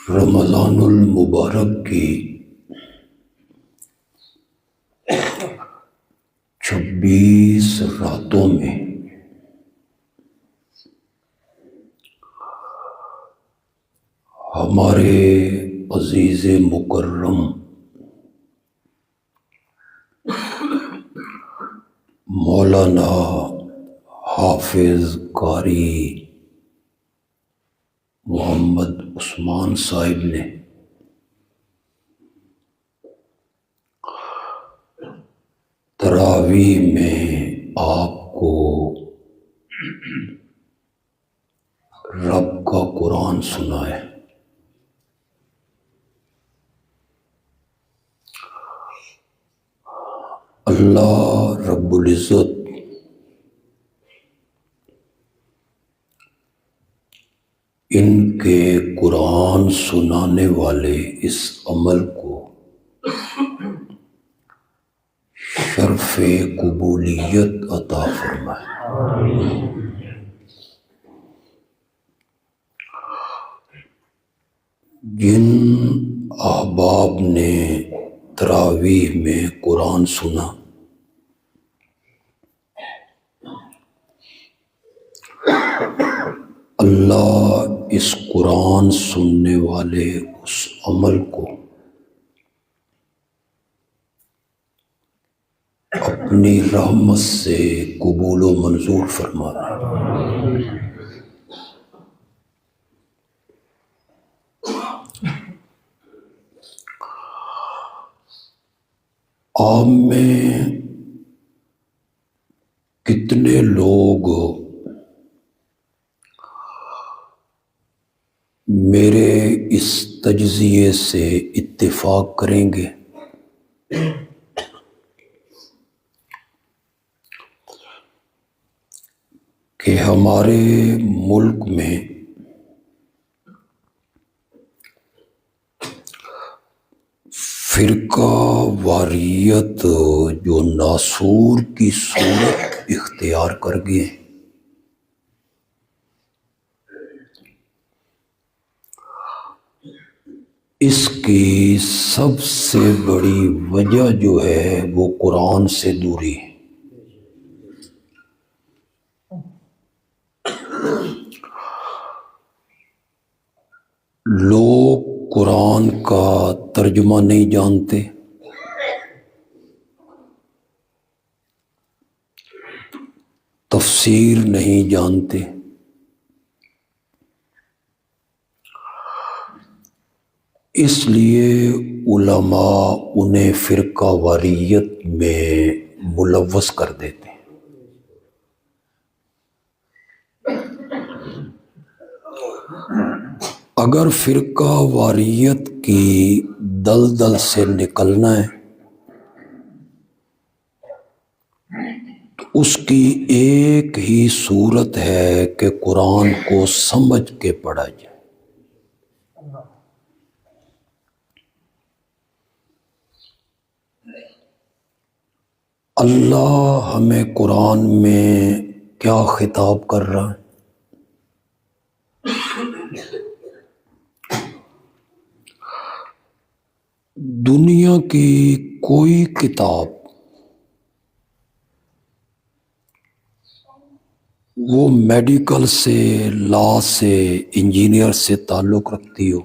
رمضان المبارک کی 26 راتوں میں ہمارے عزیز مکرم مولانا حافظ قاری محمد عثمان صاحب نے تراویح میں آپ کو رب کا قرآن سنائے۔ اللہ رب العزت ان کے قرآن سنانے والے اس عمل کو شرف قبولیت عطا فرمائے۔ جن احباب نے تراویح میں قرآن سنا، اللہ اس قرآن سننے والے اس عمل کو اپنی رحمت سے قبول و منظور فرمائے۔ آپ میں کتنے لوگ میرے اس تجزیے سے اتفاق کریں گے کہ ہمارے ملک میں فرقہ واریت جو ناسور کی صورت اختیار کر گئے، اس کی سب سے بڑی وجہ جو ہے وہ قرآن سے دوری ہے۔ لوگ قرآن کا ترجمہ نہیں جانتے، تفسیر نہیں جانتے، اس لیے علماء انہیں فرقہ واریت میں ملوث کر دیتے ہیں۔ اگر فرقہ واریت کی دلدل سے نکلنا ہے تو اس کی ایک ہی صورت ہے کہ قرآن کو سمجھ کے پڑھا جائے۔ اللہ ہمیں قرآن میں کیا خطاب کر رہا ہے؟ دنیا کی کوئی کتاب وہ میڈیکل سے، لا سے، انجینئر سے تعلق رکھتی ہو،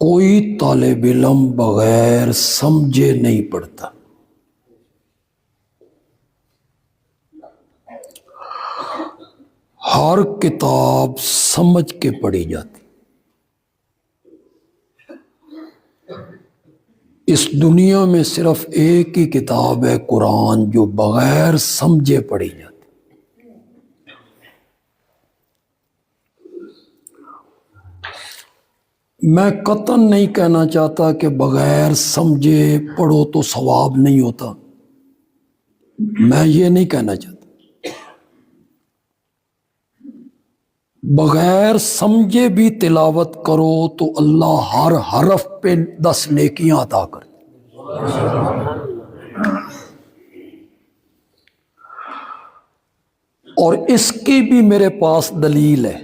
کوئی طالب علم بغیر سمجھے نہیں پڑھتا۔ ہر کتاب سمجھ کے پڑھی جاتی۔ اس دنیا میں صرف ایک ہی کتاب ہے قرآن جو بغیر سمجھے پڑھی جاتی۔ میں قطعاً نہیں کہنا چاہتا کہ بغیر سمجھے پڑھو تو ثواب نہیں ہوتا، میں یہ نہیں کہنا چاہتا۔ بغیر سمجھے بھی تلاوت کرو تو اللہ ہر حرف پہ 10 نیکیاں عطا کر۔ اور اس کی بھی میرے پاس دلیل ہے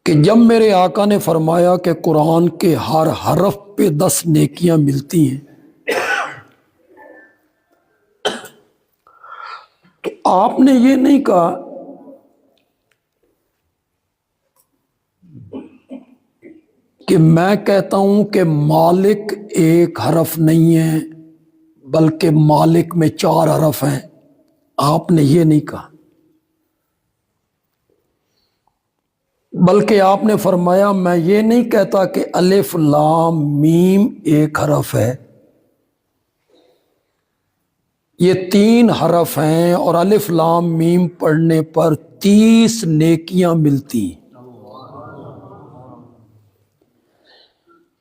کہ جب میرے آقا نے فرمایا کہ قرآن کے ہر حرف پہ 10 نیکیاں ملتی ہیں، تو آپ نے یہ نہیں کہا کہ میں کہتا ہوں کہ مالک ایک حرف نہیں ہے بلکہ مالک میں 4 حرف ہیں، آپ نے یہ نہیں کہا، بلکہ آپ نے فرمایا میں یہ نہیں کہتا کہ الف لام میم ایک حرف ہے، یہ 3 حرف ہیں اور الف لام میم پڑھنے پر 30 نیکیاں ملتی ہیں۔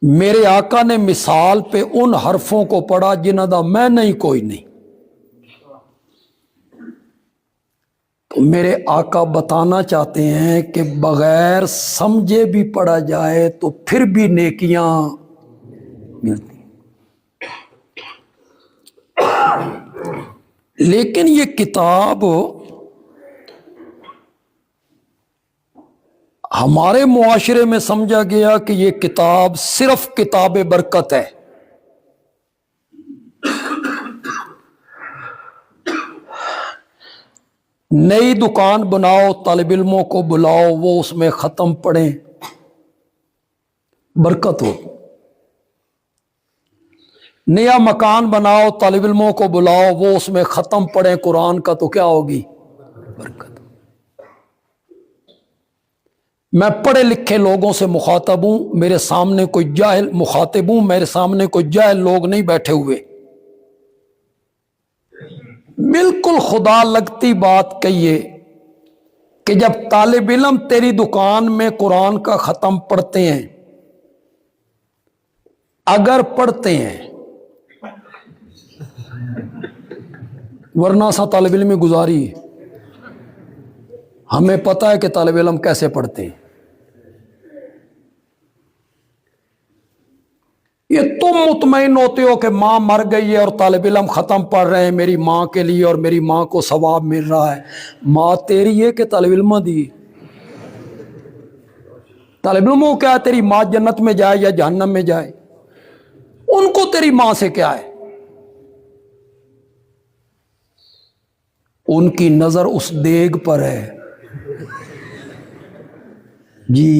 میرے آقا نے مثال پہ ان حرفوں کو پڑھا جنہاں دا میں نہیں کوئی نہیں، تو میرے آقا بتانا چاہتے ہیں کہ بغیر سمجھے بھی پڑھا جائے تو پھر بھی نیکیاں ملتی، لیکن یہ کتاب ہمارے معاشرے میں سمجھا گیا کہ یہ کتاب صرف کتاب برکت ہے۔ نئی دکان بناؤ، طالب علموں کو بلاؤ، وہ اس میں ختم پڑھیں، برکت ہو۔ نیا مکان بناؤ، طالب علموں کو بلاؤ، وہ اس میں ختم پڑھیں قرآن کا، تو کیا ہوگی؟ برکت۔ میں پڑھے لکھے لوگوں سے مخاطب ہوں، میرے سامنے کوئی جاہل مخاطب ہوں، میرے سامنے کوئی جاہل لوگ نہیں بیٹھے ہوئے۔ بالکل خدا لگتی بات کہیے کہ جب طالب علم تیری دکان میں قرآن کا ختم پڑھتے ہیں، اگر پڑھتے ہیں، ورنہ سا طالب علم گزاری ہے، ہمیں پتہ ہے کہ طالب علم کیسے پڑھتے ہیں۔ یہ تم مطمئن ہوتے ہو کہ ماں مر گئی ہے اور طالب علم ختم پڑھ رہے ہیں میری ماں کے لیے اور میری ماں کو ثواب مل رہا ہے، ماں تیری ہے کہ طالب علم دی؟ طالب علموں کو کیا ہے تیری ماں جنت میں جائے یا جہنم میں جائے، ان کو تیری ماں سے کیا ہے؟ ان کی نظر اس دیگ پر ہے جی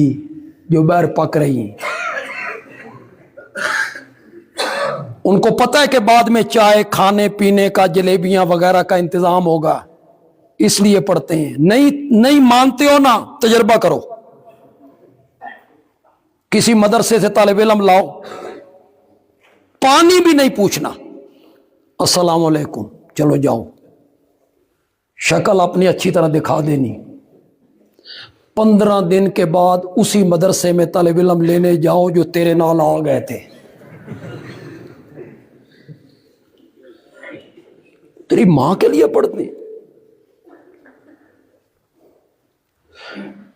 جو باہر پک رہی ہیں، ان کو پتہ ہے کہ بعد میں چائے کھانے پینے کا جلیبیاں وغیرہ کا انتظام ہوگا، اس لیے پڑھتے ہیں۔ نہیں مانتے ہو نا، تجربہ کرو، کسی مدرسے سے طالب علم لاؤ، پانی بھی نہیں پوچھنا، السلام علیکم چلو جاؤ، شکل اپنی اچھی طرح دکھا دینی، 15 دن کے بعد اسی مدرسے میں طالب علم لینے جاؤ جو تیرے نال آ گئے تھے، تیری ماں کے لیے پڑھتے ہیں۔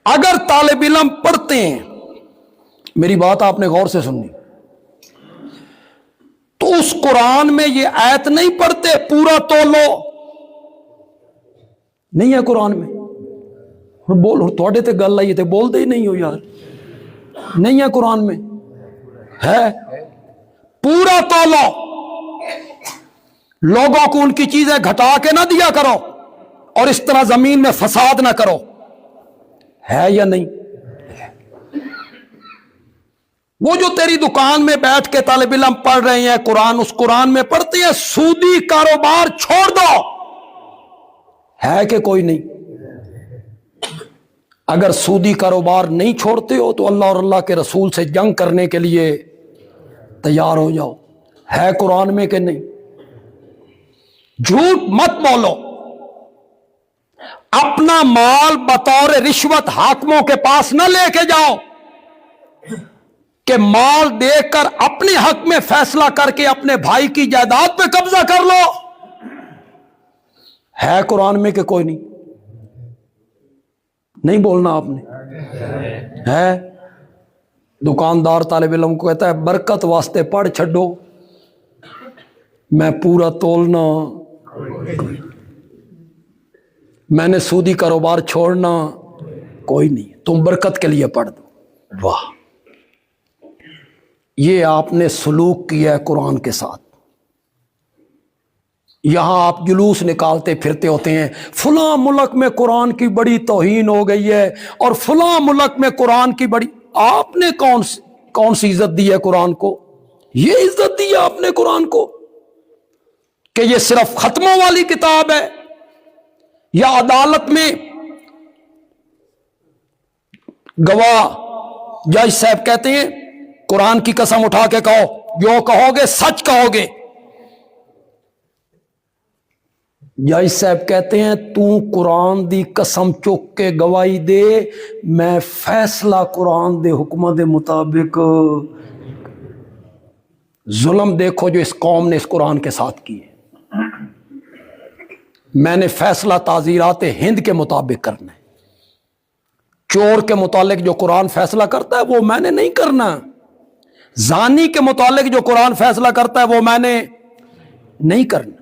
اگر طالب علم پڑھتے ہیں، میری بات آپ نے غور سے سننی، تو اس قرآن میں یہ آیت نہیں پڑھتے پورا تولو، نہیں ہے قرآن میں، بول تھوڑے تے گل آئی تے بولتے ہی نہیں ہو یار، نہیں ہے قرآن میں، ہے پورا تولو، لوگوں کو ان کی چیزیں گھٹا کے نہ دیا کرو اور اس طرح زمین میں فساد نہ کرو، ہے یا نہیں؟ وہ جو تیری دکان میں بیٹھ کے طالب علم پڑھ رہے ہیں قرآن، اس قرآن میں پڑھتے ہیں سودی کاروبار چھوڑ دو، ہے کہ کوئی نہیں؟ اگر سودی کاروبار نہیں چھوڑتے ہو تو اللہ اور اللہ کے رسول سے جنگ کرنے کے لیے تیار ہو جاؤ، ہے قرآن میں کہ نہیں؟ جھوٹ مت بولو، اپنا مال بطور رشوت حاکموں کے پاس نہ لے کے جاؤ کہ مال دے کر اپنے حق میں فیصلہ کر کے اپنے بھائی کی جائیداد پہ قبضہ کر لو، ہے قرآن میں کہ کوئی نہیں؟ نہیں بولنا آپ نے، ہے؟ دکاندار طالب علم کو کہتا ہے برکت واسطے پڑھ چھڈو، میں پورا تولنا، میں نے سودی کاروبار چھوڑنا کوئی نہیں، تم برکت کے لیے پڑھ دو۔ واہ، یہ آپ نے سلوک کیا ہے قرآن کے ساتھ۔ یہاں آپ جلوس نکالتے پھرتے ہوتے ہیں، فلاں ملک میں قرآن کی بڑی توہین ہو گئی ہے اور فلاں ملک میں قرآن کی بڑی، آپ نے کون سی عزت دی ہے قرآن کو؟ یہ عزت دی ہے آپ نے قرآن کو کہ یہ صرف ختموں والی کتاب ہے؟ یا عدالت میں گواہ جج صاحب کہتے ہیں قرآن کی قسم اٹھا کے کہو، جو کہو گے سچ کہو گے، جج صاحب کہتے ہیں تو قرآن دی قسم چک کے گواہی دے، میں فیصلہ قرآن دے حکم دے مطابق۔ ظلم دیکھو جو اس قوم نے اس قرآن کے ساتھ کی ہے۔ میں نے فیصلہ تعزیرات ہند کے مطابق کرنا ہے، چور کے متعلق جو قرآن فیصلہ کرتا ہے وہ میں نے نہیں کرنا، زانی کے متعلق جو قرآن فیصلہ کرتا ہے وہ میں نے نہیں کرنا۔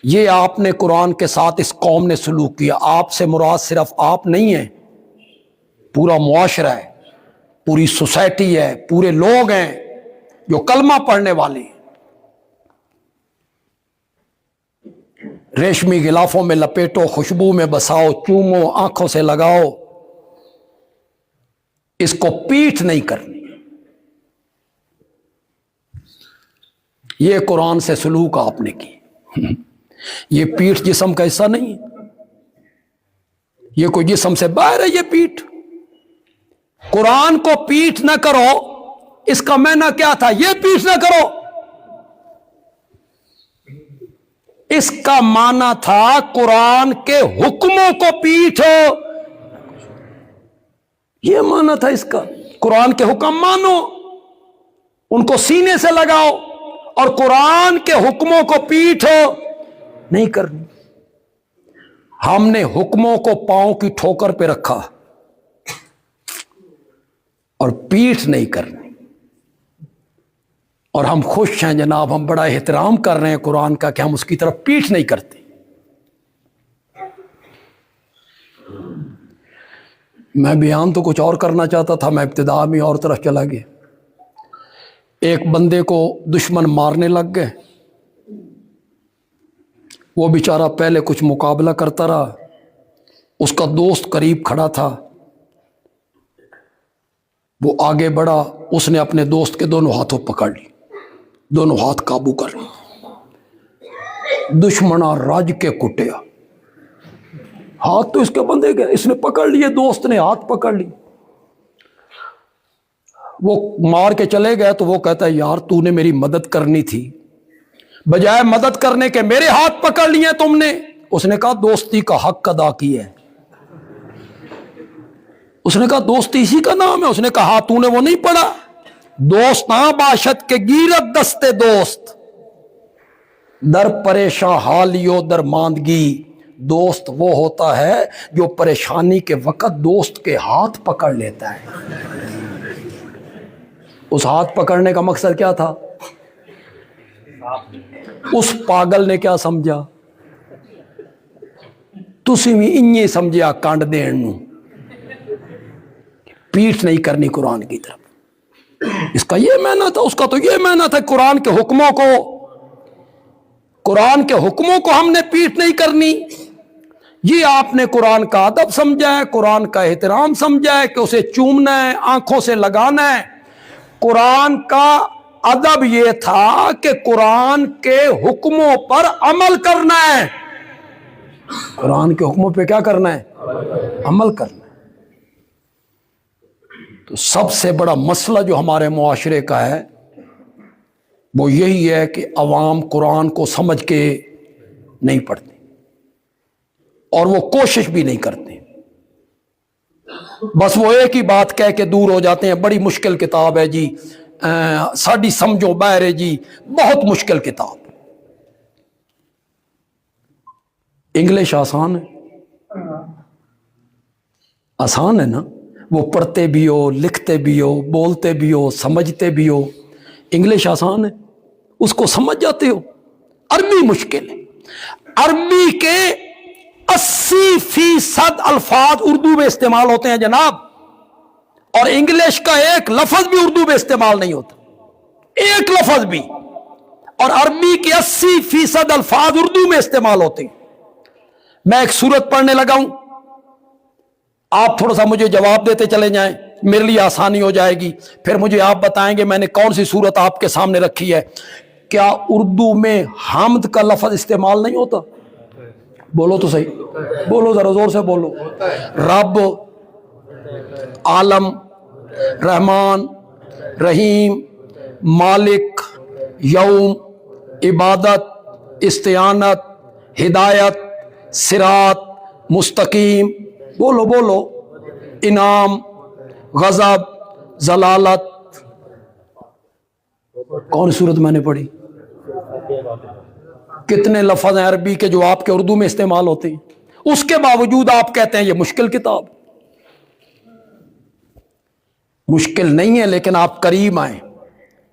یہ آپ نے قرآن کے ساتھ اس قوم نے سلوک کیا۔ آپ سے مراد صرف آپ نہیں ہیں، پورا معاشرہ ہے، پوری سوسائٹی ہے، پورے لوگ ہیں جو کلمہ پڑھنے والے ہیں۔ ریشمی غلافوں میں لپیٹو، خوشبو میں بساؤ، چومو، آنکھوں سے لگاؤ، اس کو پیٹھ نہیں کرنی۔ یہ قرآن سے سلوک آپ نے کی۔ یہ پیٹھ جسم کا حصہ نہیں ہے، یہ کوئی جسم سے باہر ہے۔ یہ پیٹھ، قرآن کو پیٹھ نہ کرو، اس کا معنی کیا تھا؟ یہ پیٹھ نہ کرو، اس کا معنی تھا قرآن کے حکموں کو پیٹھو، یہ معنی تھا اس کا۔ قرآن کے حکم مانو، ان کو سینے سے لگاؤ، اور قرآن کے حکموں کو پیٹھو نہیں کرنی۔ ہم نے حکموں کو پاؤں کی ٹھوکر پہ رکھا اور پیٹھ نہیں کرنی، اور ہم خوش ہیں جناب، ہم بڑا احترام کر رہے ہیں قرآن کا کہ ہم اس کی طرف پیٹھ نہیں کرتے۔ میں بیان تو کچھ اور کرنا چاہتا تھا، میں ابتدا میں اور طرف چلا گیا۔ ایک بندے کو دشمن مارنے لگ گئے، وہ بیچارہ پہلے کچھ مقابلہ کرتا رہا، اس کا دوست قریب کھڑا تھا، وہ آگے بڑھا، اس نے اپنے دوست کے دونوں ہاتھوں پکڑ لی، دونوں ہاتھ قابو کر لی، دشمنا رج کے کٹیا، ہاتھ تو اس کے بندے گئے، اس نے پکڑ لیے، دوست نے ہاتھ پکڑ لی، وہ مار کے چلے گئے تو وہ کہتا ہے یار تو نے میری مدد کرنی تھی، بجائے مدد کرنے کے میرے ہاتھ پکڑ لیے تم نے۔ اس نے کہا دوستی کا حق ادا کیا ہے، اس نے کہا دوستی اسی کا نام ہے، اس نے کہا تو نے وہ نہیں پڑھا، دوستاں باشد کے گیرت دستے دوست، در پریشاں حالیو در ماندگی، دوست وہ ہوتا ہے جو پریشانی کے وقت دوست کے ہاتھ پکڑ لیتا ہے۔ اس ہاتھ پکڑنے کا مقصد کیا تھا؟ اس پاگل نے کیا سمجھا؟ تسی بھی انہی سمجھیا کانڈ دین نو، پیٹھ نہیں کرنی قرآن کی طرف۔ اس کا یہ معنی تھا، اس کا تو یہ معنی تھا قرآن کے حکموں کو ہم نے پیٹھ نہیں کرنی۔ یہ آپ نے قرآن کا ادب سمجھا ہے، قرآن کا احترام سمجھا ہے کہ اسے چومنا ہے، آنکھوں سے لگانا ہے۔ قرآن کا ادب یہ تھا کہ قرآن کے حکموں پر عمل کرنا ہے، قرآن کے حکموں پہ کیا کرنا ہے؟ عمل کرنا ہے۔ تو سب سے بڑا مسئلہ جو ہمارے معاشرے کا ہے وہ یہی ہے کہ عوام قرآن کو سمجھ کے نہیں پڑھتے اور وہ کوشش بھی نہیں کرتے، بس وہ ایک ہی بات کہہ کے دور ہو جاتے ہیں، بڑی مشکل کتاب ہے جی، ساڑی سمجھو باہر ہے جی، بہت مشکل کتاب۔ انگلش آسان ہے، آسان ہے نا، وہ پڑھتے بھی ہو، لکھتے بھی ہو، بولتے بھی ہو، سمجھتے بھی ہو، انگلش آسان ہے، اس کو سمجھ جاتے ہو، अरबी मुश्किल है। अरबी के 80% अल्फाज उर्दू में इस्तेमाल होते हैं जनाब, और इंग्लिश का एक लफ्ज भी उर्दू में इस्तेमाल नहीं होता, एक लफ्ज भी। और अरबी के 80% अल्फाज उर्दू में इस्तेमाल होते हैं। मैं एक सूरत पढ़ने लगा हूं, आप थोड़ा सा मुझे जवाब देते चले जाएं, मेरे लिए आसानी हो जाएगी। फिर मुझे आप बताएंगे मैंने कौन सी सूरत आपके सामने रखी है। क्या उर्दू में हामद का लफ्ज इस्तेमाल नहीं होता? बोलो तो सही, बोलो जरा जोर से बोलो। रब, आलम, रहमान, रहीम, मालिक, यौम, इबादत, इस्तियानत, हिदायत, सिरात, मुस्तकीम, बोलो बोलो, इनाम, गजब, जलालत। कौन सूरत मैंने पढ़ी? कितने लफ्ज हैं अरबी के जो आपके उर्दू में इस्तेमाल होते हैं, उसके बावजूद आप कहते हैं ये मुश्किल किताब। मुश्किल नहीं है, लेकिन आप करीब आए,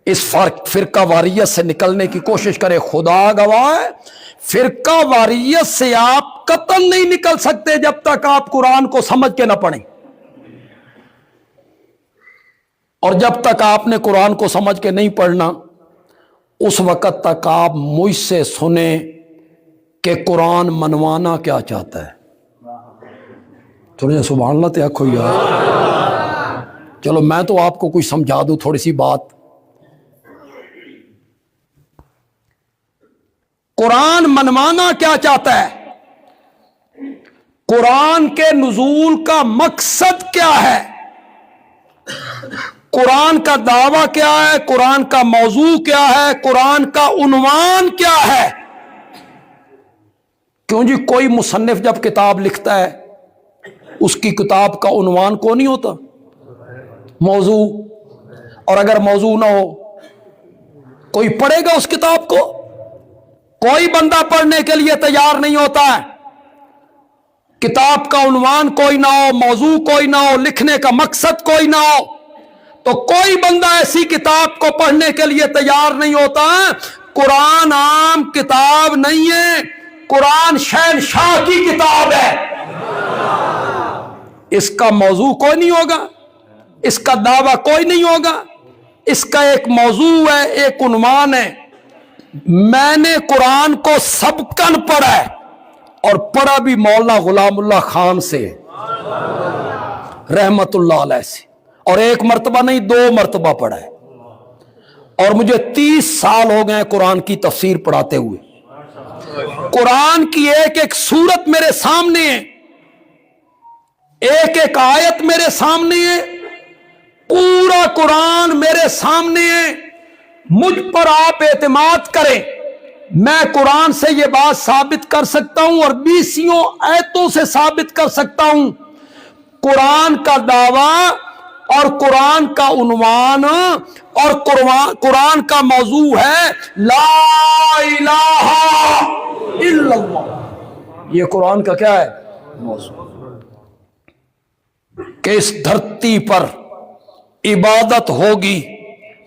इस फिरका वारियत से निकलने की कोशिश करें। खुदा गवाह है, फिरका वारियत से आप कतई नहीं निकल सकते जब तक आप कुरान को समझ के ना पढ़ें। और जब तक आपने कुरान को समझ के नहीं पढ़ना, उस वक्त तक आप मुझसे सुने कि कुरान मनवाना क्या चाहता है। थोड़ा सुभान अल्लाह ते आखो यार। चलो मैं तो आपको कुछ समझा दूं थोड़ी सी बात। कुरान मनवाना क्या चाहता है? कुरान के नुज़ूल का मकसद क्या है? कुरान का दावा क्या है? कुरान का मौजू क्या है? कुरान का उन्वान क्या है? क्यों जी, कोई मुसन्निफ जब किताब लिखता है उसकी किताब का उन्वान कौन नहीं होता? मौजू। और अगर मौजू ना हो, कोई पढ़ेगा उस किताब को? कोई बंदा पढ़ने के लिए तैयार नहीं होता है। किताब का उन्वान कोई ना हो, मौजू कोई ना हो, लिखने का मकसद कोई ना हो, तो कोई बंदा ऐसी किताब को पढ़ने के लिए तैयार नहीं होता। कुरान आम किताब नहीं है, कुरान शहनशाह की किताब है। इसका मौजू कोई नहीं होगा, इसका दावा कोई नहीं होगा, इसका एक मौजू है, एक उन्वान है। मैंने कुरान को सबकन पढ़ा है, और पढ़ा भी मौलाना गुलामुल्लाह खान से रहमतुल्लाह अलैह से, और एक मर्तबा नहीं 2 मर्तबा पढ़ा है। और मुझे 30 साल हो गए कुरान की तफसीर पढ़ाते हुए। कुरान की एक एक सूरत मेरे सामने है, एक एक आयत मेरे सामने है, पूरा कुरान मेरे सामने है। मुझ पर आप एतमाद करें, मैं कुरान से यह बात साबित कर सकता हूं और 20 आयतों से साबित कर सकता हूं। कुरान का दावा और कुरान का उन्वान और कुरान का मौजू है ला इलाहा इल्लल्लाह। ये कुरान का क्या है? मौजू। कि इस धरती पर इबादत होगी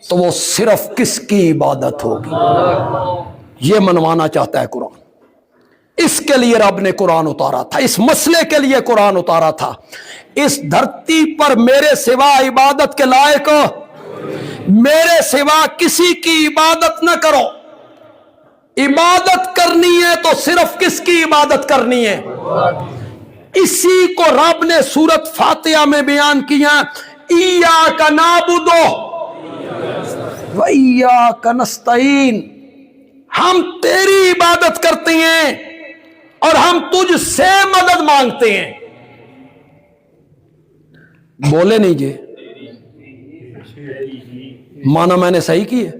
तो वो सिर्फ किसकी इबादत होगी, ये मनवाना चाहता है कुरान। इसके लिए रब ने कुरान उतारा था, इस मसले के लिए कुरान उतारा था। इस धरती पर मेरे सिवा इबादत के लायक, मेरे सिवा किसी की इबादत न करो। इबादत करनी है तो सिर्फ किसकी इबादत करनी है? इसी को रब ने सूरत फातिहा में बयान किया, इय्याका नाबुदु व इय्याका नस्तईन। हम तेरी इबादत करते हैं और हम तुझसे मदद मांगते हैं। बोले नहीं जी, माना मैंने सही किया,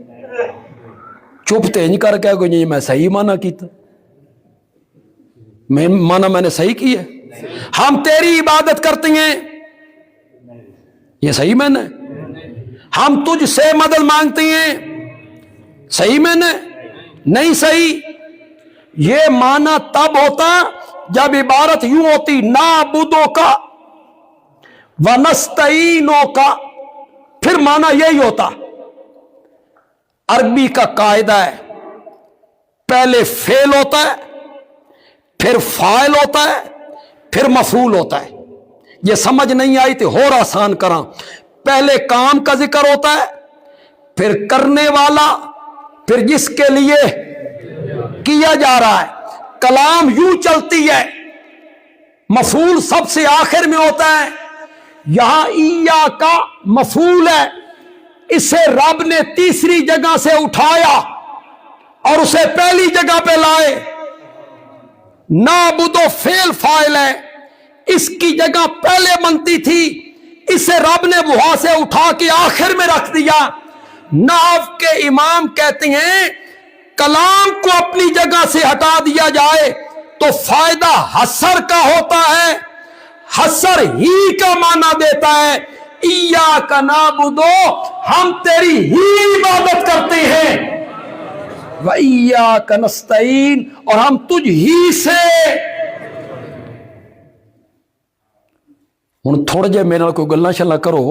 चुप तेज कर क्या कोई मैं सही माना किया, मैं माना मैंने सही किया। हम तेरी इबादत करते हैं, ये सही मैंने। हम तुझसे मदद मांगते हैं, सही मैंने नहीं सही। ये माना तब होता जब इबारत यूं होती नाबुदो का व नस्तईनो का, फिर माना यही होता। अरबी का कायदा है पहले फेल होता है, फिर फाइल होता है, फिर मफूल होता है। ये समझ नहीं आई तो और आसान करा। पहले काम का जिक्र होता है, फिर करने वाला, फिर जिसके लिए किया जा रहा है। कलाम यूं चलती है, मफूल सबसे आखिर में होता है। यहां ईया का मफूल है, इसे रब ने तीसरी जगह से उठाया और उसे पहली जगह पे लाए। नाबुदो फेल फाइल है, इसकी जगह पहले बनती थी, इसे रब ने वहां से उठा के आखिर में रख दिया। नाव के इमाम कहते हैं कलाम को अपनी जगह से हटा दिया जाए तो फायदा हसर का होता है। हसर ही का माना देता है। इया का नाबुदो, हम तेरी ही इबादत करते हैं। व इया का नस्तईन, और हम तुझ ही से। हुण थोड़े जे मेरे नाल कोई गल्लां शल्लां करो।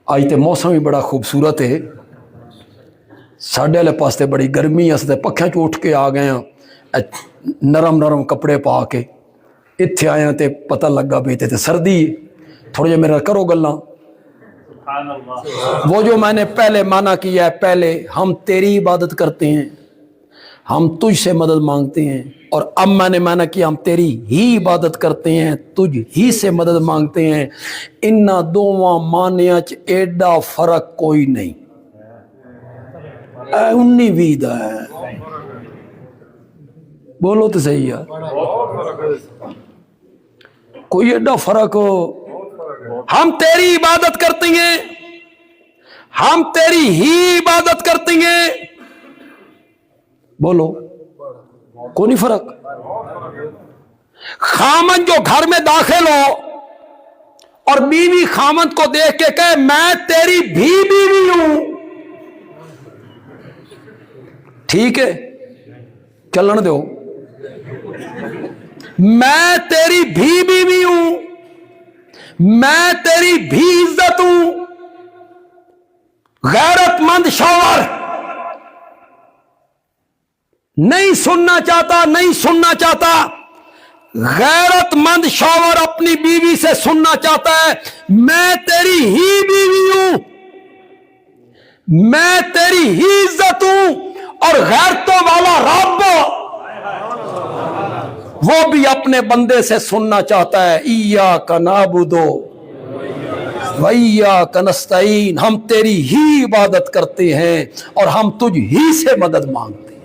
अज तो मौसम भी बड़ा खूबसूरत है। साढ़े वाले पास ते बड़ी गर्मी, अस ते पक्ख्यां च उठ के आ गए हैं नरम नरम कपड़े पा के। इत्थे आए ते पता लगा भी इत्थे ते सर्दी है। थोड़े जे मेरे करो गल्लां। वो जो मैंने पहले माना किया है, पहले हम तेरी इबादत करते हैं, हम तुझसे मदद मांगते हैं, और अब मैंने माना कि हम तेरी ही इबादत करते हैं, तुझ ही से मदद मांगते हैं। इन्ना दोवां मानिया च एडा फर्क कोई नहीं। 19-20 दा है। बोलो तो सही यार, कोई एडा फर्क हो। हम तेरी इबादत करते हैं, हम तेरी ही इबादत करते हैं। बोलो, कोई नहीं फर्क। खामन जो घर में दाखिल हो और बीवी खामन को देख के कहे मैं तेरी भी बीवी हूं, ठीक है, चलन दो। मैं तेरी भी बीवी हूं, मैं तेरी भी इज्जत हूं। गैरतमंद शौहर नहीं सुनना चाहता, नहीं सुनना चाहता। गैरतमंद शौहर अपनी बीवी से सुनना चाहता है मैं तेरी ही बीवी हूं, मैं तेरी ही इज्जत हूं। और गैरतों वाला रब वो भी अपने बंदे से सुनना चाहता है इया का नाबुदो वैया का नस्तईन, हम तेरी ही इबादत करते हैं और हम तुझ ही से मदद मांगते हैं।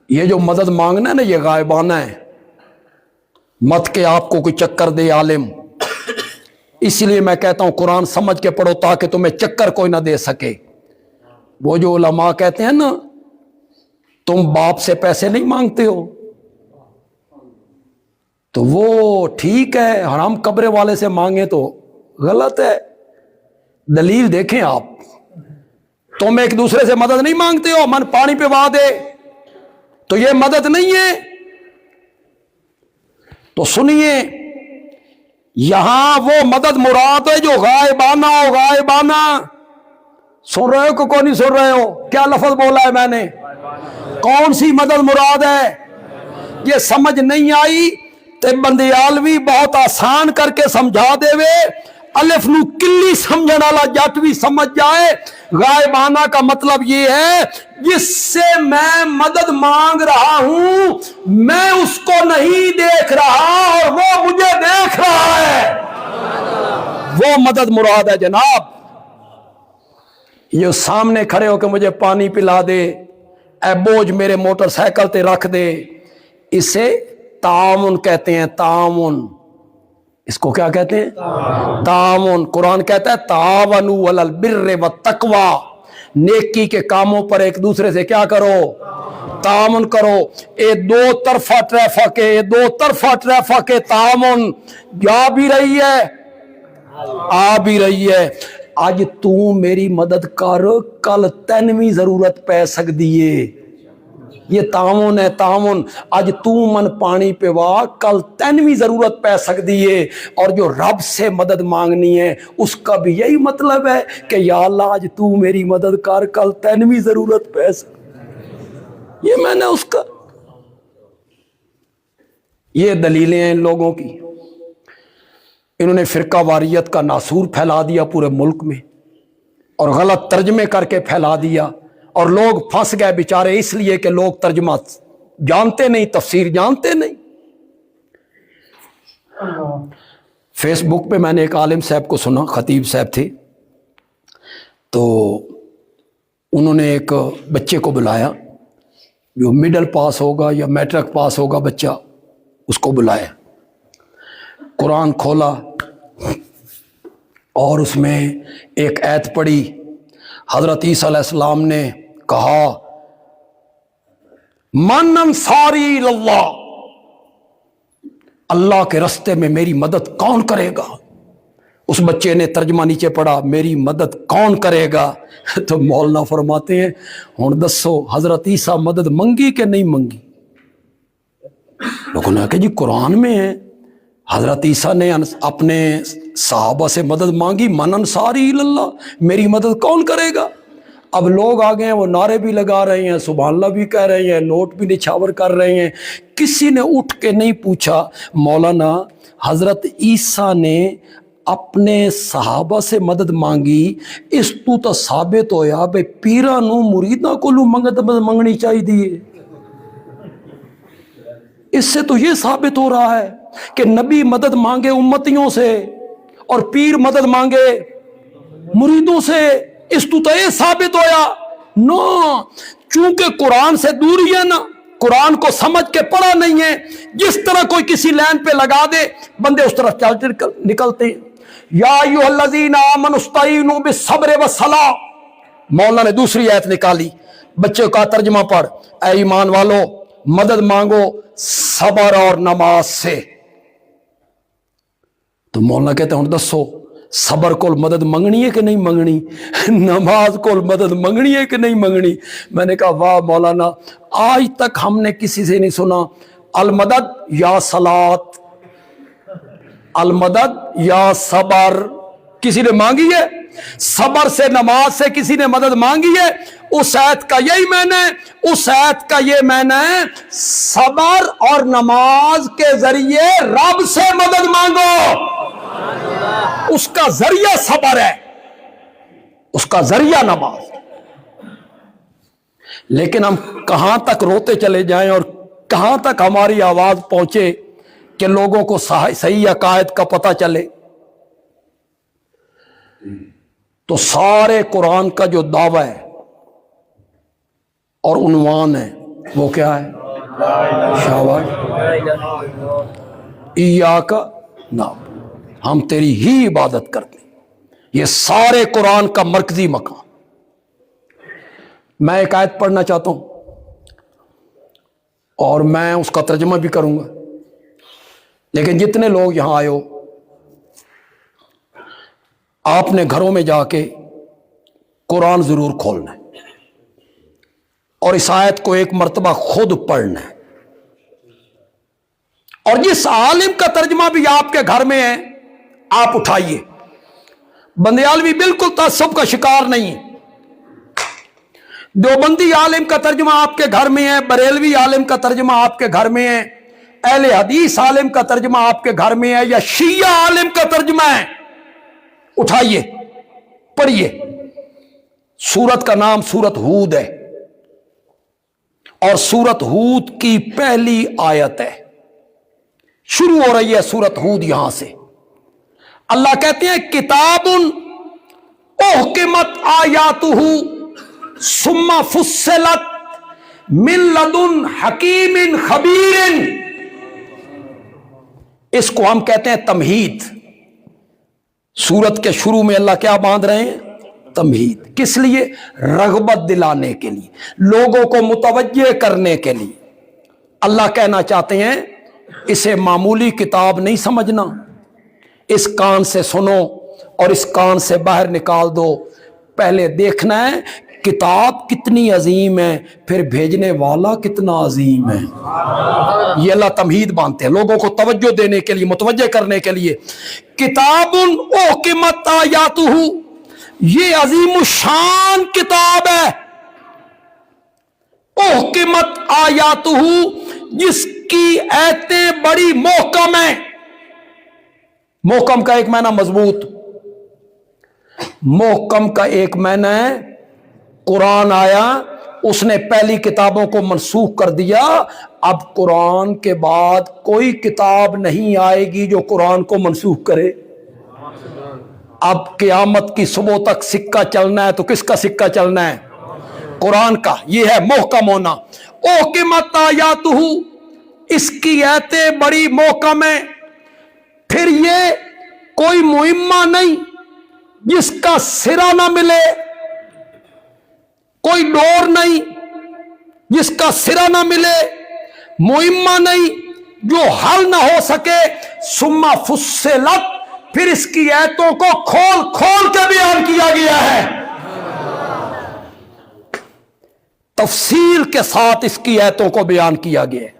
ये जो मदद मांगना है ना, ये गायबाना है। मत के आपको कोई चक्कर दे आलिम। इसलिए मैं कहता हूं कुरान समझ के पढ़ो ताकि तुम्हें चक्कर कोई ना दे सके। वो जो उलमा कहते हैं ना तुम बाप से पैसे नहीं मांगते हो, तो वो ठीक है, और हम कब्र वाले से मांगे तो गलत है। दलील देखें आप। तुम एक दूसरे से मदद नहीं मांगते हो, मन पानी पे बहा दे तो ये मदद नहीं है। तो सुनिए, यहां वो मदद मुराद है जो गायबाना हो। गायबाना सुन रहे हो कि कौन नहीं सुन रहे हो? क्या लफ्ज बोला है मैंने? कौन सी मदद मुराद है? ये समझ नहीं आई ते बंदियालवी बहुत आसान करके समझा देवे। अलिफ नू किल्ली समझने वाला जट भी समझ जाए। गायबाना का मतलब ये है जिससे मैं मदद मांग रहा हूं, मैं उसको नहीं देख रहा और वो मुझे देख रहा है, वो मदद मुराद है जनाब। ये सामने खड़े होकर मुझे पानी पिला दे, ए बोझ मेरे मोटरसाइकिल पे रख दे, इसे तामुन कहते हैं। तामुन, इसको क्या कहते हैं? तामुन। कुरान कहता है तावनु अलल बिर्र व तकवा, नेकी के कामों पर एक दूसरे से क्या करो? तामुन करो। ये दो तरफा ट्रैफिक है, ये दो तरफा ट्रैफिक है। तामुन जा भी रही है, आ भी रही है। आज तू मेरी मदद कर, कल तैन भी जरूरत पै सकती है। یہ تعاون ہے تعاون. اج تو من پانی پوا کل تین بھی ضرورت پی سکتی ہے, اور جو رب سے مدد مانگنی ہے اس کا بھی یہی مطلب ہے کہ یا اللہ آج تو میری مدد کر, کل تین بھی ضرورت پی سکتی. یہ میں نے اس کا, یہ دلیلیں ہیں ان لوگوں کی. انہوں نے فرقہ واریت کا ناسور پھیلا دیا پورے ملک میں, اور غلط ترجمے کر کے پھیلا دیا, اور لوگ پھنس گئے بیچارے اس لیے کہ لوگ ترجمہ جانتے نہیں, تفسیر جانتے نہیں. فیس بک پہ میں نے ایک عالم صاحب کو سنا, خطیب صاحب تھے, تو انہوں نے ایک بچے کو بلایا جو مڈل پاس ہوگا یا میٹرک پاس ہوگا بچہ, اس کو بلایا, قرآن کھولا اور اس میں ایک آیت پڑھی. حضرت عیسیٰ علیہ السلام نے کہا من انصاری اللہ, اللہ کے رستے میں میری مدد کون کرے گا. اس بچے نے ترجمہ نیچے پڑھا میری مدد کون کرے گا. تو مولانا فرماتے ہیں ہن دسو حضرت عیسیٰ مدد منگی کہ نہیں منگی. لوگوں نے کہا کہ جی قرآن میں ہے حضرت عیسیٰ نے اپنے صحابہ سے مدد مانگی, من انصاری اللہ, میری مدد کون کرے گا. اب لوگ آ گئے ہیں, وہ نعرے بھی لگا رہے ہیں, سبحان اللہ بھی کہہ رہے ہیں, نوٹ بھی نچھاور کر رہے ہیں. کسی نے اٹھ کے نہیں پوچھا مولانا حضرت عیسیٰ نے اپنے صحابہ سے مدد مانگی, اس تو ثابت ہویا بے پیراں نو مریداں کو مدد منگنی چاہیے. اس سے تو یہ ثابت ہو رہا ہے کہ نبی مدد مانگے امتیوں سے اور پیر مدد مانگے مریدوں سے. اس تو یہ ثابت ہویا نو, چونکہ قرآن سے دوری ہے نا, قرآن کو سمجھ کے پڑھا نہیں ہے, جس طرح کوئی کسی لائن پہ لگا دے بندے اس طرح چل نکلتے ہیں. یا ایھا الذین آمنوا استعینوا بالصبر والصلاۃ, مولانا نے دوسری آیت نکالی, بچے کا ترجمہ پڑھ, اے ایمان والو مدد مانگو صبر اور نماز سے. تو مولانا کہتے ہیں دسو صبر کو مدد منگنی ہے کہ نہیں منگنی, نماز کو مدد منگنی ہے کہ نہیں منگنی. میں نے کہا واہ مولانا, آج تک ہم نے کسی سے نہیں سنا المدد یا صلات, المدد یا صبر, کسی نے مانگی ہے. صبر سے نماز سے کسی نے مدد مانگی ہے. اس آیت کا یہی معنی ہے, اس آیت کا یہ معنی ہے صبر اور نماز کے ذریعے رب سے مدد مانگو. اس کا ذریعہ صبر ہے, اس کا ذریعہ نماز. لیکن ہم کہاں تک روتے چلے جائیں اور کہاں تک ہماری آواز پہنچے کہ لوگوں کو صحیح عقائد کا پتہ چلے. تو سارے قرآن کا جو دعویٰ ہے اور عنوان ہے وہ کیا ہے, شاباش, ایاک نعبد, ہم تیری ہی عبادت کرتے ہیں. یہ سارے قرآن کا مرکزی مقام. میں ایک آیت پڑھنا چاہتا ہوں اور میں اس کا ترجمہ بھی کروں گا, لیکن جتنے لوگ یہاں آئے ہو آپ نے گھروں میں جا کے قرآن ضرور کھولنا ہے اور اس آیت کو ایک مرتبہ خود پڑھنا ہے. اور جس عالم کا ترجمہ بھی آپ کے گھر میں ہے آپ اٹھائیے. بندیالوی بالکل تعصب کا شکار نہیں ہے. دیوبندی عالم کا ترجمہ آپ کے گھر میں ہے, بریلوی عالم کا ترجمہ آپ کے گھر میں ہے, اہل حدیث عالم کا ترجمہ آپ کے گھر میں ہے, یا شیعہ عالم کا ترجمہ ہے, اٹھائیے پڑھیے. سورت کا نام سورت ہود ہے اور سورت ہود کی پہلی آیت ہے, شروع ہو رہی ہے سورت ہود یہاں سے. اللہ کہتے ہیں کتاب احکمت آیاتہ ثم فصلت من لدن حکیم خبیر. اس کو ہم کہتے ہیں تمہید. سورت کے شروع میں اللہ کیا باندھ رہے ہیں, تمہید. کس لیے, رغبت دلانے کے لیے, لوگوں کو متوجہ کرنے کے لیے. اللہ کہنا چاہتے ہیں اسے معمولی کتاب نہیں سمجھنا, اس کان سے سنو اور اس کان سے باہر نکال دو. پہلے دیکھنا ہے किताब कितनी अजीम है, फिर भेजने वाला कितना अजीम है। ये अल्लाह तमहीद बांधते हैं लोगों को तवज्जो देने के लिए, मुतवज्जे करने के लिए। किताबुन उहकिमत आयातुहु, ये अजीम शान किताब है। उहकिमत आयातुहु, जिसकी आयतें बड़ी मोहकम है। मोहकम का एक मायना मजबूत, मोहकम का एक मायना है कुरान आया, उसने पहली किताबों को मनसूख कर दिया, अब कुरान के बाद कोई किताब नहीं आएगी जो कुरान को मनसूख करे। अब क़यामत की सुबह तक सिक्का चलना है तो किसका सिक्का चलना है? कुरान का। यह है मोहकम होना। उहकिमत आयातुहु, इसकी आयतें बड़ी मोहकम है। फिर ये कोई मुहिम्मा नहीं जिसका सिरा ना मिले, कोई डोर नहीं जिसका सिरा ना मिले, मुहिम्मा नहीं जो हल ना हो सके। सुम्मा फुस्सिलत, फिर इसकी आयतों को खोल खोल के बयान किया गया है, तफसील के साथ इसकी आयतों को बयान किया गया है।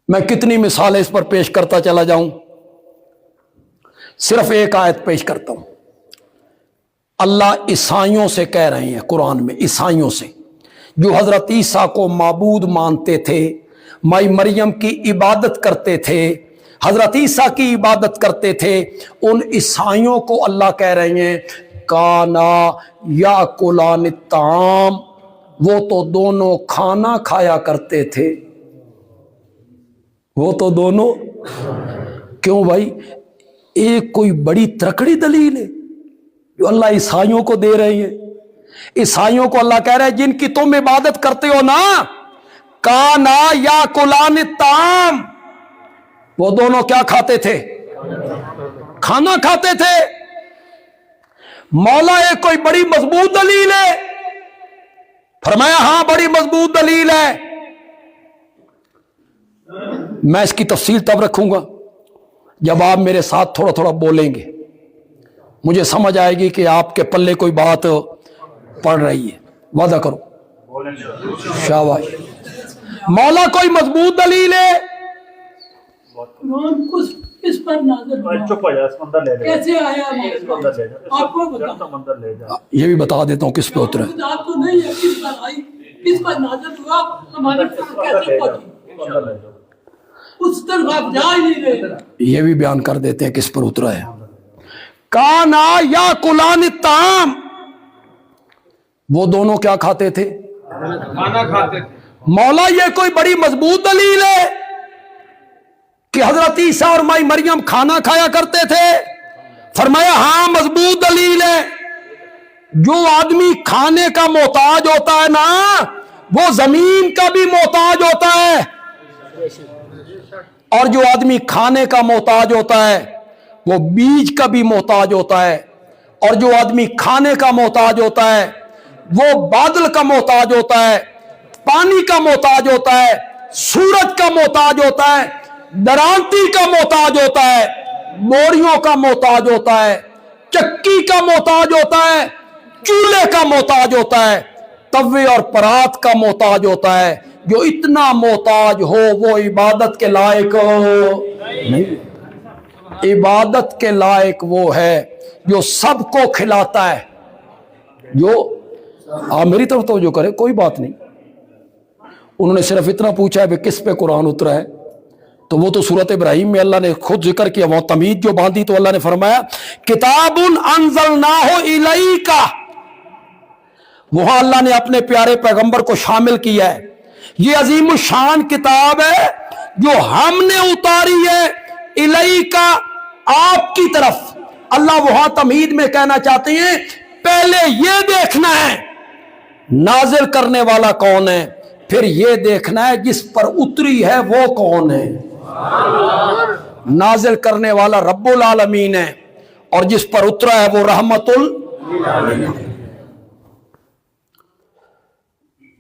मैं कितनी मिसालें इस पर पेश करता चला जाऊं, सिर्फ एक आयत पेश करता हूं। अल्लाह ईसाइयों से कह रहे हैं कुरान में, ईसाइयों से जो हजरत ईसा को माबूद मानते थे, माई मरियम की इबादत करते थे, हजरत ईसा की इबादत करते थे, उन ईसाइयों को अल्लाह कह रहे हैं काना या कुलान ताम, वो तो दोनों खाना खाया करते थे। वो तो दोनों, क्यों भाई? एक कोई बड़ी तकड़ी दलील है जो अल्लाह ईसाइयों को दे रहे हैं। ईसाइयों को अल्लाह कह रहा है जिनकी तुम इबादत करते हो ना, काना या कुलान ताम, वो दोनों क्या खाते थे? खाना खाते थे। मौला एक कोई बड़ी मजबूत दलील है? फरमाया हां बड़ी मजबूत दलील है। मैं इसकी तफसील तब रखूंगा जब आप मेरे साथ थोड़ा थोड़ा बोलेंगे, मुझे समझ आएगी कि आपके पल्ले कोई बात पड़ रही है। वादा करो। शाबाश। मौला कोई मजबूत दलील है? इस पर नाज़िल हुआ। चुप हो जा, समंदर ले जा। कैसे आया? आपको बता। ये भी बता देता हूँ किस पे उतरा। आपको नहीं है किस पर आई, किस पर नाज़िल हुआ, हमारे पास कैसे पहुंची, उस तरफ आप जा ही नहीं रहे। ये भी बयान कर देते हैं किस पर उतरा है। काना या कुलान ताम, वो दोनों क्या खाते थे? खाना खाते थे। मौला ये कोई बड़ी मजबूत दलील है कि हजरत ईसा और माई मरियम खाना खाया करते थे? फरमाया हां मजबूत दलील है। जो आदमी खाने का मोहताज होता है ना, वो जमीन का भी मोहताज होता है, और जो आदमी खाने का मोहताज होता है वो बीज का भी मोहताज होता है, और जो आदमी खाने का मोहताज होता है वो बादल का मोहताज होता है, पानी का मोहताज होता है, सूरज का मोहताज होता है, दरांती का मोहताज होता है, बोरियों का मोहताज होता है, चक्की का मोहताज होता है, चूल्हे का मोहताज होता है, तवे और परात का मोहताज होता है। जो इतना मोहताज हो वो इबादत के लायक नहीं। इबादत के लायक वो है जो सबको खिलाता है। जो मेरी तरफ तो जो करे कोई बात नहीं। उन्होंने सिर्फ इतना पूछा है किस पे कुरान उतरा है, तो वो तो सूरत इब्राहिम में अल्लाह ने खुद जिक्र किया, वो तमीज जो बांधी तो अल्लाह ने फरमाया किताबुन अंज़लनाहु इलैका, वहां अल्लाह ने अपने प्यारे पैगंबर को शामिल किया है। ये अजीम शान किताब है जो हमने उतारी है इलैका, आपकी तरफ। अल्लाह वहां तमहीद में कहना चाहते हैं पहले ये देखना है नाजिल करने वाला कौन है, फिर ये देखना है जिस पर उतरी है वो कौन है। नाजिल करने वाला रब्बुल आलमीन है और जिस पर उतरा है वो रहमतुल।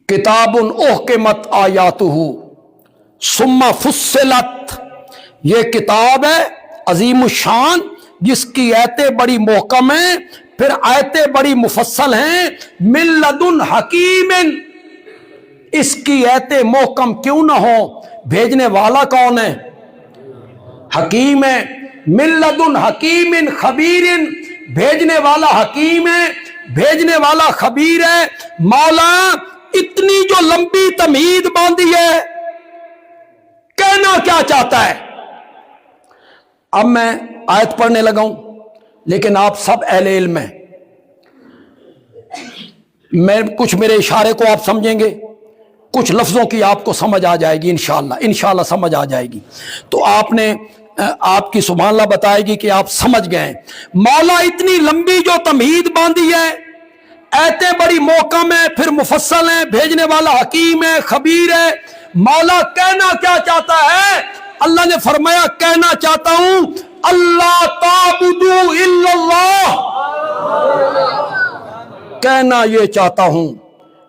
किताबुन उहकिमत आयातुहु सुम्मा फुस्सिलत, ये किताब है अजीम शान जिसकी आयतें बड़ी मोहकम है, फिर आयतें बड़ी मुफस्सल हैं, मिन लदुन हकीमिन, इसकी आयतें मोहकम क्यों ना हो, भेजने वाला कौन है? हकीम है। मिन लदुन हकीमिन खबीरिन, भेजने वाला हकीम है, भेजने वाला खबीर है। मौला इतनी जो लंबी तमहीद बांधी है, कहना क्या चाहता है? अब मैं आयत पढ़ने लगा हूं, लेकिन आप सब अहले इल्म हैं, मैं कुछ मेरे इशारे को आप समझेंगे, कुछ लफ्जों की आपको समझ आ जाएगी, इंशाअल्लाह समझ आ जाएगी। तो आपने आपकी सुभान अल्लाह बताएगी कि आप समझ गए। मौला इतनी लंबी जो तमहीद बांधी है, ऐतें बड़ी मोहकम है, फिर मुफस्सल है, भेजने वाला हकीम है, खबीर है। मौला कहना क्या चाहता है? अल्लाह ने फरमाया, कहना चाहता हूं अल्लाह ताबुदू इल्लल्लाह, कहना यह चाहता हूं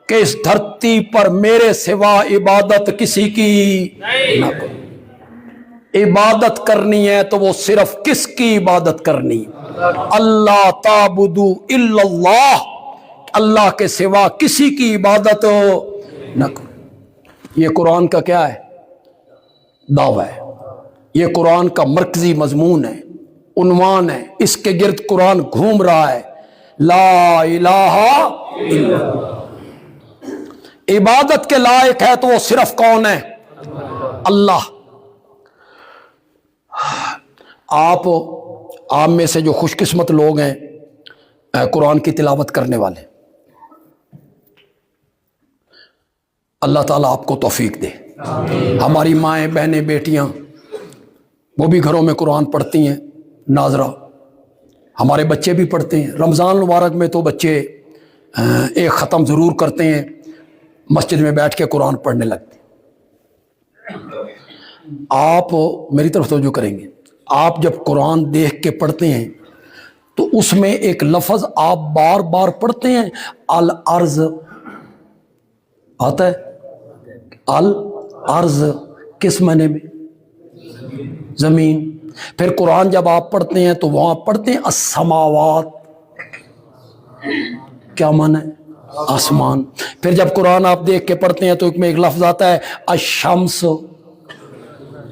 कि इस धरती पर मेरे सिवा इबादत किसी की ना करो। इबादत करनी है तो वो सिर्फ किसकी इबादत करनी? अल्लाह ताबुदू इल्लल्लाह, अल्लाह के सिवा किसी की इबादत न करो। ये कुरान का क्या है? दावा है। ये कुरान का मरकजी मजमून है, उन्वान है, इसके गिर्द कुरान घूम रहा है। ला इलाहा इल्लल्लाह, इबादत के लायक है तो वो सिर्फ कौन है? अल्लाह। आप में से जो खुशकिस्मत लोग हैं कुरान की तिलावत करने वाले, अल्लाह ताला आपको तौफीक दे। हमारी माएँ, बहनें, बेटियां वो भी घरों में कुरान पढ़ती हैं, नाजरा, हमारे बच्चे भी पढ़ते हैं। रमज़ान मुबारक में तो बच्चे एक ख़त्म ज़रूर करते हैं, मस्जिद में बैठ के कुरान पढ़ने लगते हैं। आप मेरी तरफ तवज्जो करेंगे, आप जब कुरान देख के पढ़ते हैं तो उसमें एक लफ्ज़ आप बार बार पढ़ते हैं, अल अर्ज़ आता है। अल अर्ज़ किस माने में? ज़मीन। फिर कुरान जब आप पढ़ते हैं तो वहाँ पढ़ते हैं अस्समावात, क्या माना है? आसमान। फिर जब कुरान आप देख के पढ़ते हैं तो इसमें एक लफ्ज़ आता है अश-शम्स,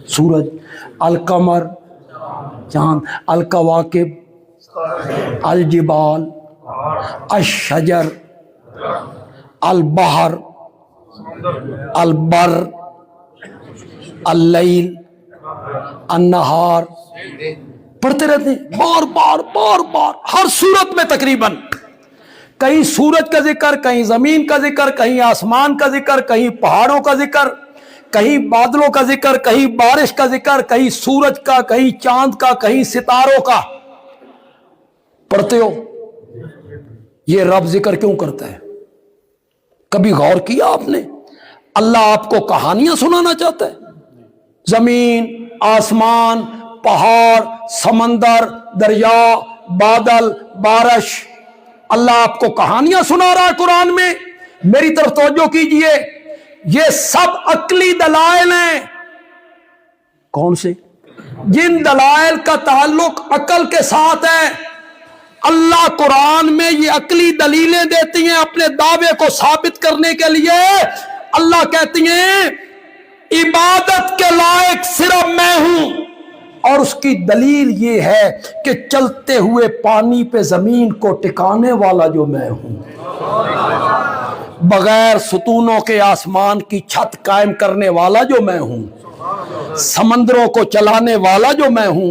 सूरज, अल-कमर, चांद, अल-कवाकिब, अल-जिबाल, अश-शजर, अल-बहर, अल-बर, अल-लैल, अन-नहार, पढ़ते रहते हैं बार बार बार बार, हर सूरत में तकरीबन। कहीं सूरज का जिक्र, कहीं जमीन का जिक्र, कहीं आसमान का जिक्र, कहीं पहाड़ों का जिक्र, कहीं बादलों का जिक्र, कहीं बारिश का जिक्र, कहीं सूरज का, कहीं चांद का, कहीं सितारों का। पढ़ते हो, ये रब जिक्र क्यों करता है? कभी गौर किया आपने? अल्लाह आपको कहानियां सुनाना चाहता है? जमीन, आसमान, पहाड़, समंदर, दरिया, बादल, बारिश, अल्लाह आपको कहानियां सुना रहा है कुरान में। मेरी तरफ तवज्जो कीजिए, ये सब अक्ली दलाइल हैं। कौन से? जिन दलाइल का ताल्लुक अकल के साथ है। अल्लाह कुरान में ये अक्ली दलीलें देती हैं अपने दावे को साबित करने के लिए। अल्लाह कहती हैं इबादत के लायक सिर्फ मैं हूं, और उसकी दलील ये है कि चलते हुए पानी पे जमीन को टिकाने वाला जो मैं हूं, बगैर सुतूनों के आसमान की छत कायम करने वाला जो मैं हूं, समंदरों को चलाने वाला जो मैं हूं,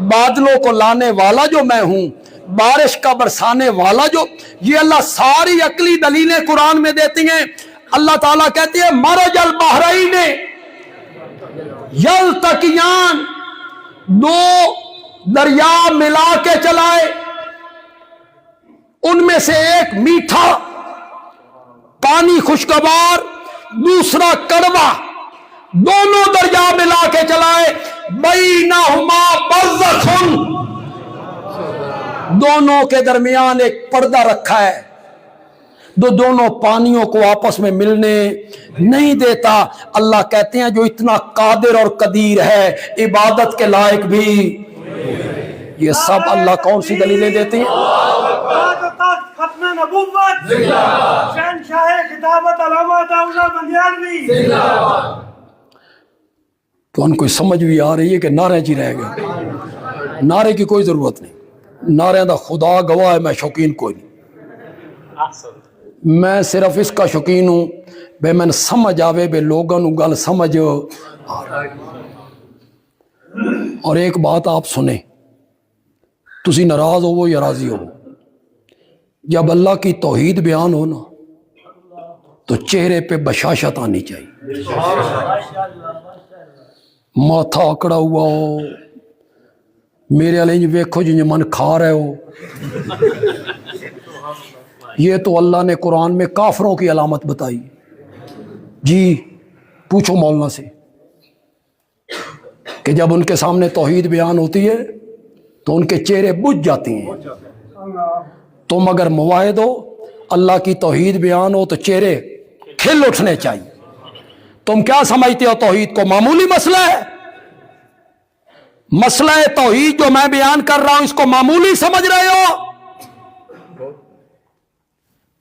बादलों को लाने वाला जो मैं हूं, बारिश का बरसाने वाला जो, ये अल्लाह सारी अकली दलीलें कुरान में देती हैं। अल्लाह ताला कहती है मरजल बहरैन यल्तकियान, दो दरिया मिला के चलाए, उनमें से एक मीठा पानी खुशगवार, दूसरा कड़वा, दोनों दरिया मिला के चलाए। बैनहुमा बरज़खुन, दोनों के दरमियान एक पर्दा रखा है, दोनों पानियों को आपस में मिलने नहीं देता। अल्लाह कहते हैं जो इतना कादिर और कदीर है, इबादत के लायक भी। ये सब अल्लाह कौन सी दलीलें देते हैं? نبوت شہنشاہ خطابت علامہ داؤد بندیالوی. تو ان کو سمجھ بھی آ رہی ہے کہ نعرے جی رہ گئے. نعرے کی کوئی ضرورت نہیں. نعرے دا خدا گواہ ہے میں شوقین کوئی نہیں. میں صرف اس کا شوقین ہوں بے میں سمجھ آوے بے لوگوں گل سمجھ. اور ایک بات آپ سنیں, تسی ناراض ہو یا راضی ہو, جب اللہ کی توحید بیان ہو نا تو چہرے پہ بشاشت آنی چاہیے. ماتھا اکڑا ہوا ہو, میرے علیہ ویکھو جی من کھا رہے ہو. یہ تو اللہ نے قرآن میں کافروں کی علامت بتائی. جی پوچھو مولانا سے کہ جب ان کے سامنے توحید بیان ہوتی ہے تو ان کے چہرے بجھ جاتی ہیں. تم اگر موحد ہو, اللہ کی توحید بیان ہو تو چہرے کھل اٹھنے چاہیے. تم کیا سمجھتے ہو توحید کو معمولی مسئلہ ہے؟ مسئلہ توحید جو میں بیان کر رہا ہوں اس کو معمولی سمجھ رہے ہو؟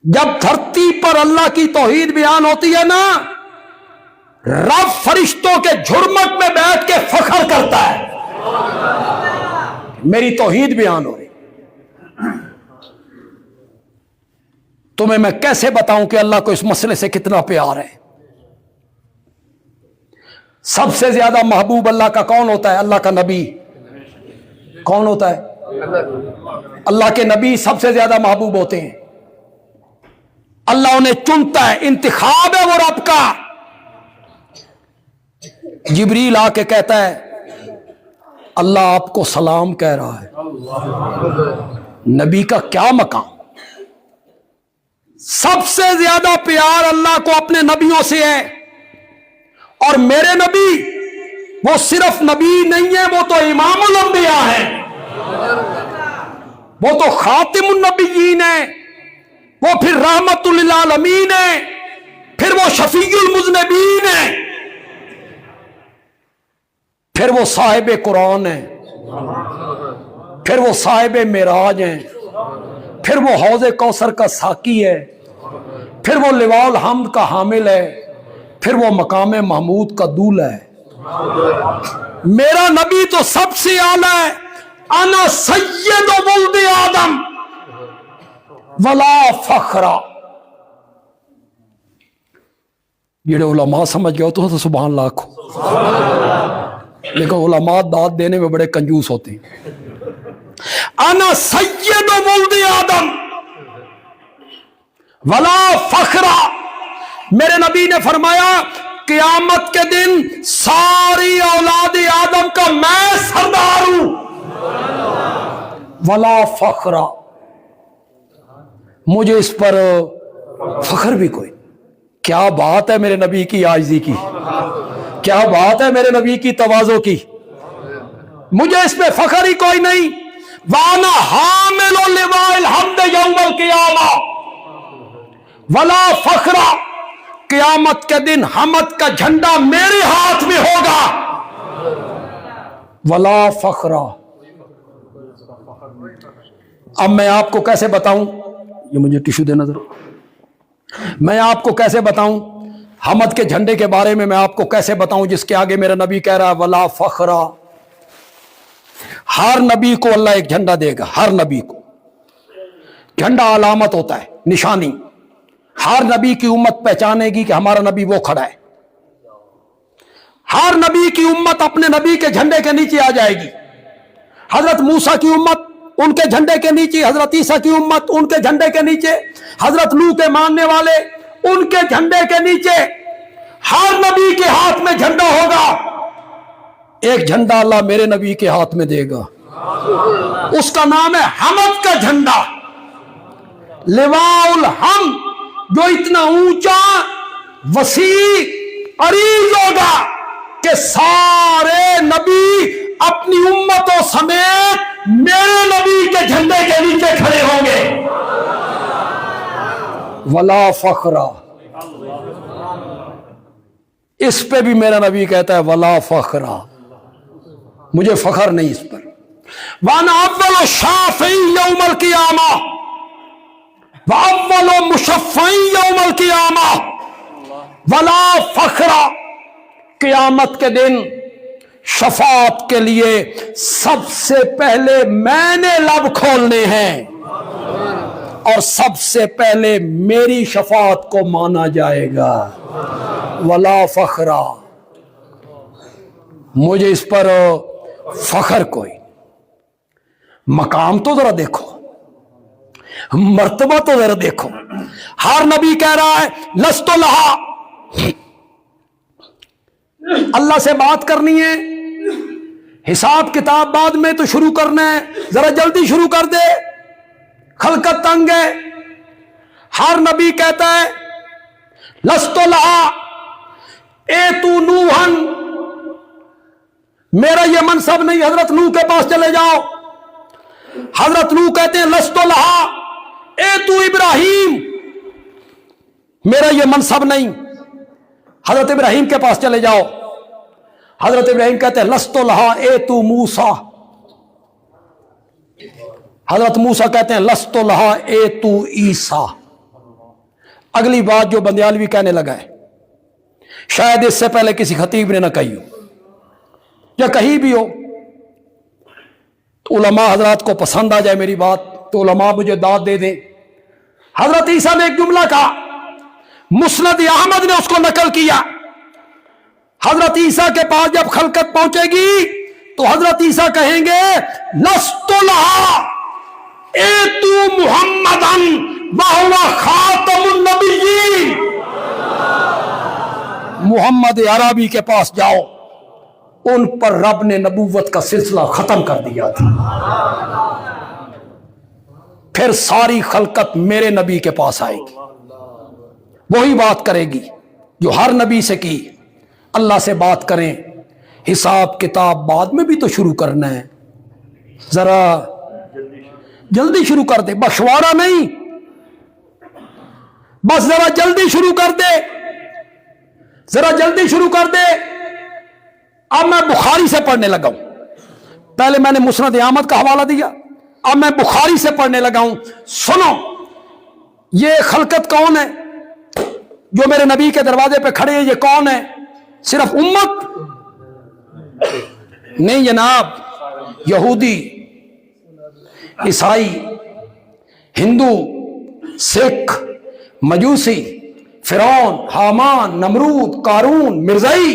جب دھرتی پر اللہ کی توحید بیان ہوتی ہے نا, رب فرشتوں کے جھرمٹ میں بیٹھ کے فخر کرتا ہے میری توحید بیان ہو رہی. تمہیں میں کیسے بتاؤں کہ اللہ کو اس مسئلے سے کتنا پیار ہے؟ سب سے زیادہ محبوب اللہ کا کون ہوتا ہے؟ اللہ کا نبی. کون ہوتا ہے؟ اللہ کے نبی سب سے زیادہ محبوب ہوتے ہیں. اللہ انہیں چنتا ہے, انتخاب ہے وہ رب کا. جبریل آ کے کہتا ہے اللہ آپ کو سلام کہہ رہا ہے. نبی کا کیا مقام. سب سے زیادہ پیار اللہ کو اپنے نبیوں سے ہے. اور میرے نبی وہ صرف نبی نہیں ہے, وہ تو امام الانبیاء ہے, وہ تو خاتم النبیین ہے, وہ پھر رحمت للعالمین ہے, پھر وہ شفیع المذنبین ہے, پھر وہ صاحب قرآن ہیں, پھر وہ صاحب معراج ہیں, پھر وہ حوض کوثر کا ساقی ہے, پھر وہ لواء الحمد کا حامل ہے, پھر وہ مقام محمود کا دولہ ہے. میرا نبی تو سب سے اعلیٰ ہے. انا سید ولد آدم ولا فخرا. جڑے علماء سمجھ گئے تو سبحان اللہ کھو, لیکن علماء داد دینے میں بڑے کنجوس ہوتے ہیں. انا سید ولد آدم ولا فخرا. میرے نبی نے فرمایا قیامت کے دن ساری اولاد آدم کا میں سردار ہوں. ولا فخرا, مجھے اس پر فخر بھی کوئی. کیا بات ہے میرے نبی کی عاجزی کی, کیا بات ہے میرے نبی کی تواضع کی. مجھے اس پہ فخر ہی کوئی نہیں. وانا حامل لواء الحمد یوم القیامہ ولا فخرا. قیامت کے دن حمد کا جھنڈا میرے ہاتھ میں ہوگا. ولا فخرا. اب میں آپ کو کیسے بتاؤں, یہ مجھے ٹیشو دینا ضرور. میں آپ کو کیسے بتاؤں حمد کے جھنڈے کے بارے میں آپ کو کیسے بتاؤں جس کے آگے میرا نبی کہہ رہا ہے ولا فخرا. ہر نبی کو اللہ ایک جھنڈا دے گا. ہر نبی کو جھنڈا علامت ہوتا ہے, نشانی. ہر نبی کی امت پہچانے گی کہ ہمارا نبی وہ کھڑا ہے. ہر نبی کی امت اپنے نبی کے جھنڈے کے نیچے آ جائے گی. حضرت موسیٰ کی امت ان کے جھنڈے کے نیچے, حضرت عیسیٰ کی امت ان کے جھنڈے کے نیچے, حضرت لوط کے ماننے والے ان کے جھنڈے کے نیچے. ہر نبی کے ہاتھ میں جھنڈا ہوگا. ایک جھنڈا اللہ میرے نبی کے ہاتھ میں دے گا, اس کا نام ہے حمد کا جھنڈا. لواء الحمد, جو اتنا اونچا وسیع عریض ہوگا کہ سارے نبی اپنی امتوں سمیت میرے نبی کے جھنڈے کے نیچے کھڑے ہوں گے. ولا فخرا. اس پہ بھی میرا نبی کہتا ہے ولا فخرا, مجھے فخر نہیں اس پر. وانا اول شافعی یوم القیامہ وَأَوَّلُ مُشَفَّعٍ يَوْمَ الْقِيَامَةِ وَلَا فَخْرَ، قیامت کے دن شفاعت کے لیے سب سے پہلے میں نے لب کھولنے ہیں اور سب سے پہلے میری شفاعت کو مانا جائے گا. ولا فخرا، مجھے اس پر فخر کوئی. مقام تو ذرا دیکھو، مرتبہ تو ذرا دیکھو. ہر نبی کہہ رہا ہے لست لہا، اللہ سے بات کرنی ہے، حساب کتاب بعد میں تو شروع کرنا ہے، ذرا جلدی شروع کر دے، خلقت تنگ ہے. ہر نبی کہتا ہے لست لہا ایتو نوحن، میرا یہ منصب نہیں، حضرت نوح کے پاس چلے جاؤ. حضرت نوح کہتے ہیں لست لہا ایتو ابراہیم، میرا یہ منصب نہیں، حضرت ابراہیم کے پاس چلے جاؤ. حضرت ابراہیم کہتے ہیں لست لہا ایتو موسیٰ، حضرت موسیٰ کہتے ہیں لست لہا ایتو عیسیٰ. اگلی بات جو بندیالوی کہنے لگا ہے، شاید اس سے پہلے کسی خطیب نے نہ کہی ہو یا کہیں بھی ہو، تو علماء حضرات کو پسند آ جائے میری بات تو علماء مجھے داد دے دیں. حضرت عیسیٰ نے ایک جملہ کہا، مسند احمد نے اس کو نقل کیا. حضرت عیسیٰ کے پاس جب خلقت پہنچے گی تو حضرت عیسیٰ کہیں گے لست لہا ایتو محمدن وہو خاتم النبیین، محمد عربی کے پاس جاؤ، ان پر رب نے نبوت کا سلسلہ ختم کر دیا تھا. پھر ساری خلقت میرے نبی کے پاس آئے گی، وہی بات کرے گی جو ہر نبی سے کی. اللہ سے بات کریں، حساب کتاب بعد میں بھی تو شروع کرنا ہے، ذرا جلدی شروع کر دے، بشوارہ نہیں، بس ذرا جلدی شروع کر دے، ذرا جلدی شروع کر دے. اب میں بخاری سے پڑھنے لگا ہوں، پہلے میں نے مسند احمد کا حوالہ دیا، اب میں بخاری سے پڑھنے لگا ہوں. سنو، یہ خلقت کون ہے جو میرے نبی کے دروازے پہ کھڑے ہیں؟ یہ کون ہے؟ صرف امت نہیں جناب، یہودی، عیسائی، ہندو، سکھ، مجوسی، فرعون، حامان، نمرود، قارون، مرزائی،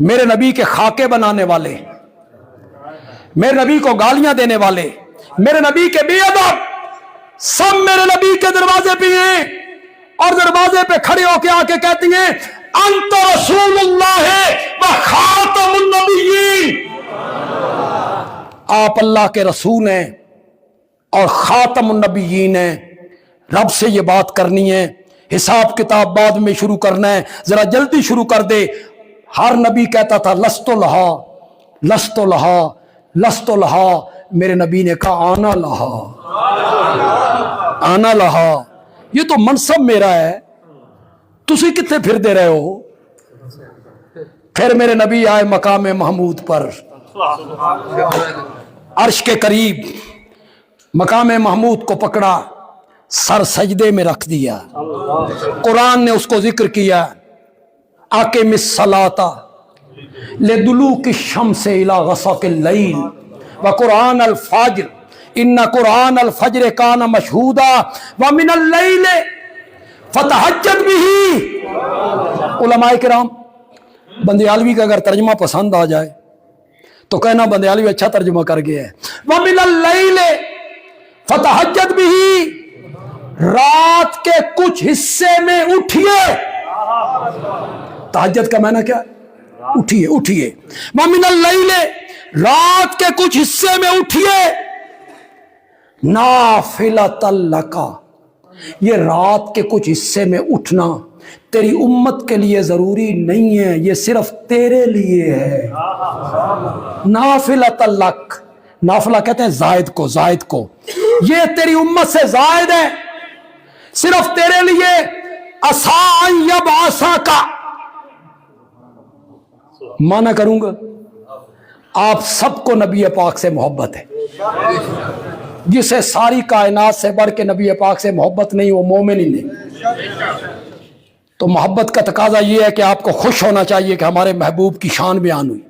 میرے نبی کے خاکے بنانے والے، میرے نبی کو گالیاں دینے والے، میرے نبی کے بے ادب، سب میرے نبی کے دروازے پہ ہیں اور دروازے پہ کھڑے ہو کے آ کے کہتی ہیں انت رسول اللہ و خاتم النبیین، آپ اللہ کے رسول ہیں اور خاتم النبیین ہیں. رب سے یہ بات کرنی ہے، حساب کتاب بعد میں شروع کرنا ہے، ذرا جلدی شروع کر دے. ہر نبی کہتا تھا لست لہا لست لہا لست لہا، میرے نبی نے کہا آنا لہا آنا لہا. یہ تو منصب میرا ہے، تسی کتنے پھر دے رہے ہو. پھر میرے نبی آئے مقام محمود پر، عرش کے قریب، مقام محمود کو پکڑا، سر سجدے میں رکھ دیا. قرآن نے اس کو ذکر کیا، اقم الصلاۃ لدلوک الشمس الی غسق اللیل وقرآن الفجر ان قرآن الفجر کان مشہودا ومن اللیل فتہجد بہ. علماء کرام، بندیالوی کا اگر ترجمہ پسند آ جائے تو کہنا بندیالوی اچھا ترجمہ کر گیا ہے. ومن اللیل فتہجد بہ، رات کے کچھ حصے میں اٹھیے. تہجد کا معنی کیا؟ اٹھیے اٹھیے. ومن اللیل، رات کے کچھ حصے میں اٹھیے. نافلۃ لک، یہ رات کے کچھ حصے میں اٹھنا تیری امت کے لیے ضروری نہیں ہے، یہ صرف تیرے لیے ہے. نافلۃ لک، نافلہ کہتے ہیں زائد کو، زائد کو، یہ تیری امت سے زائد ہے، صرف تیرے لیے. عسیٰ ان یبعثک، مانا کروں گا، آپ سب کو نبی پاک سے محبت ہے، जिसे सारी कायनात से बढ़ के नबी पाक से मोहब्बत नहीं, वो मोमिन ही नहीं। तो मोहब्बत का तकाजा ये है कि आपको खुश होना चाहिए कि हमारे महबूब की शान बयान हुई।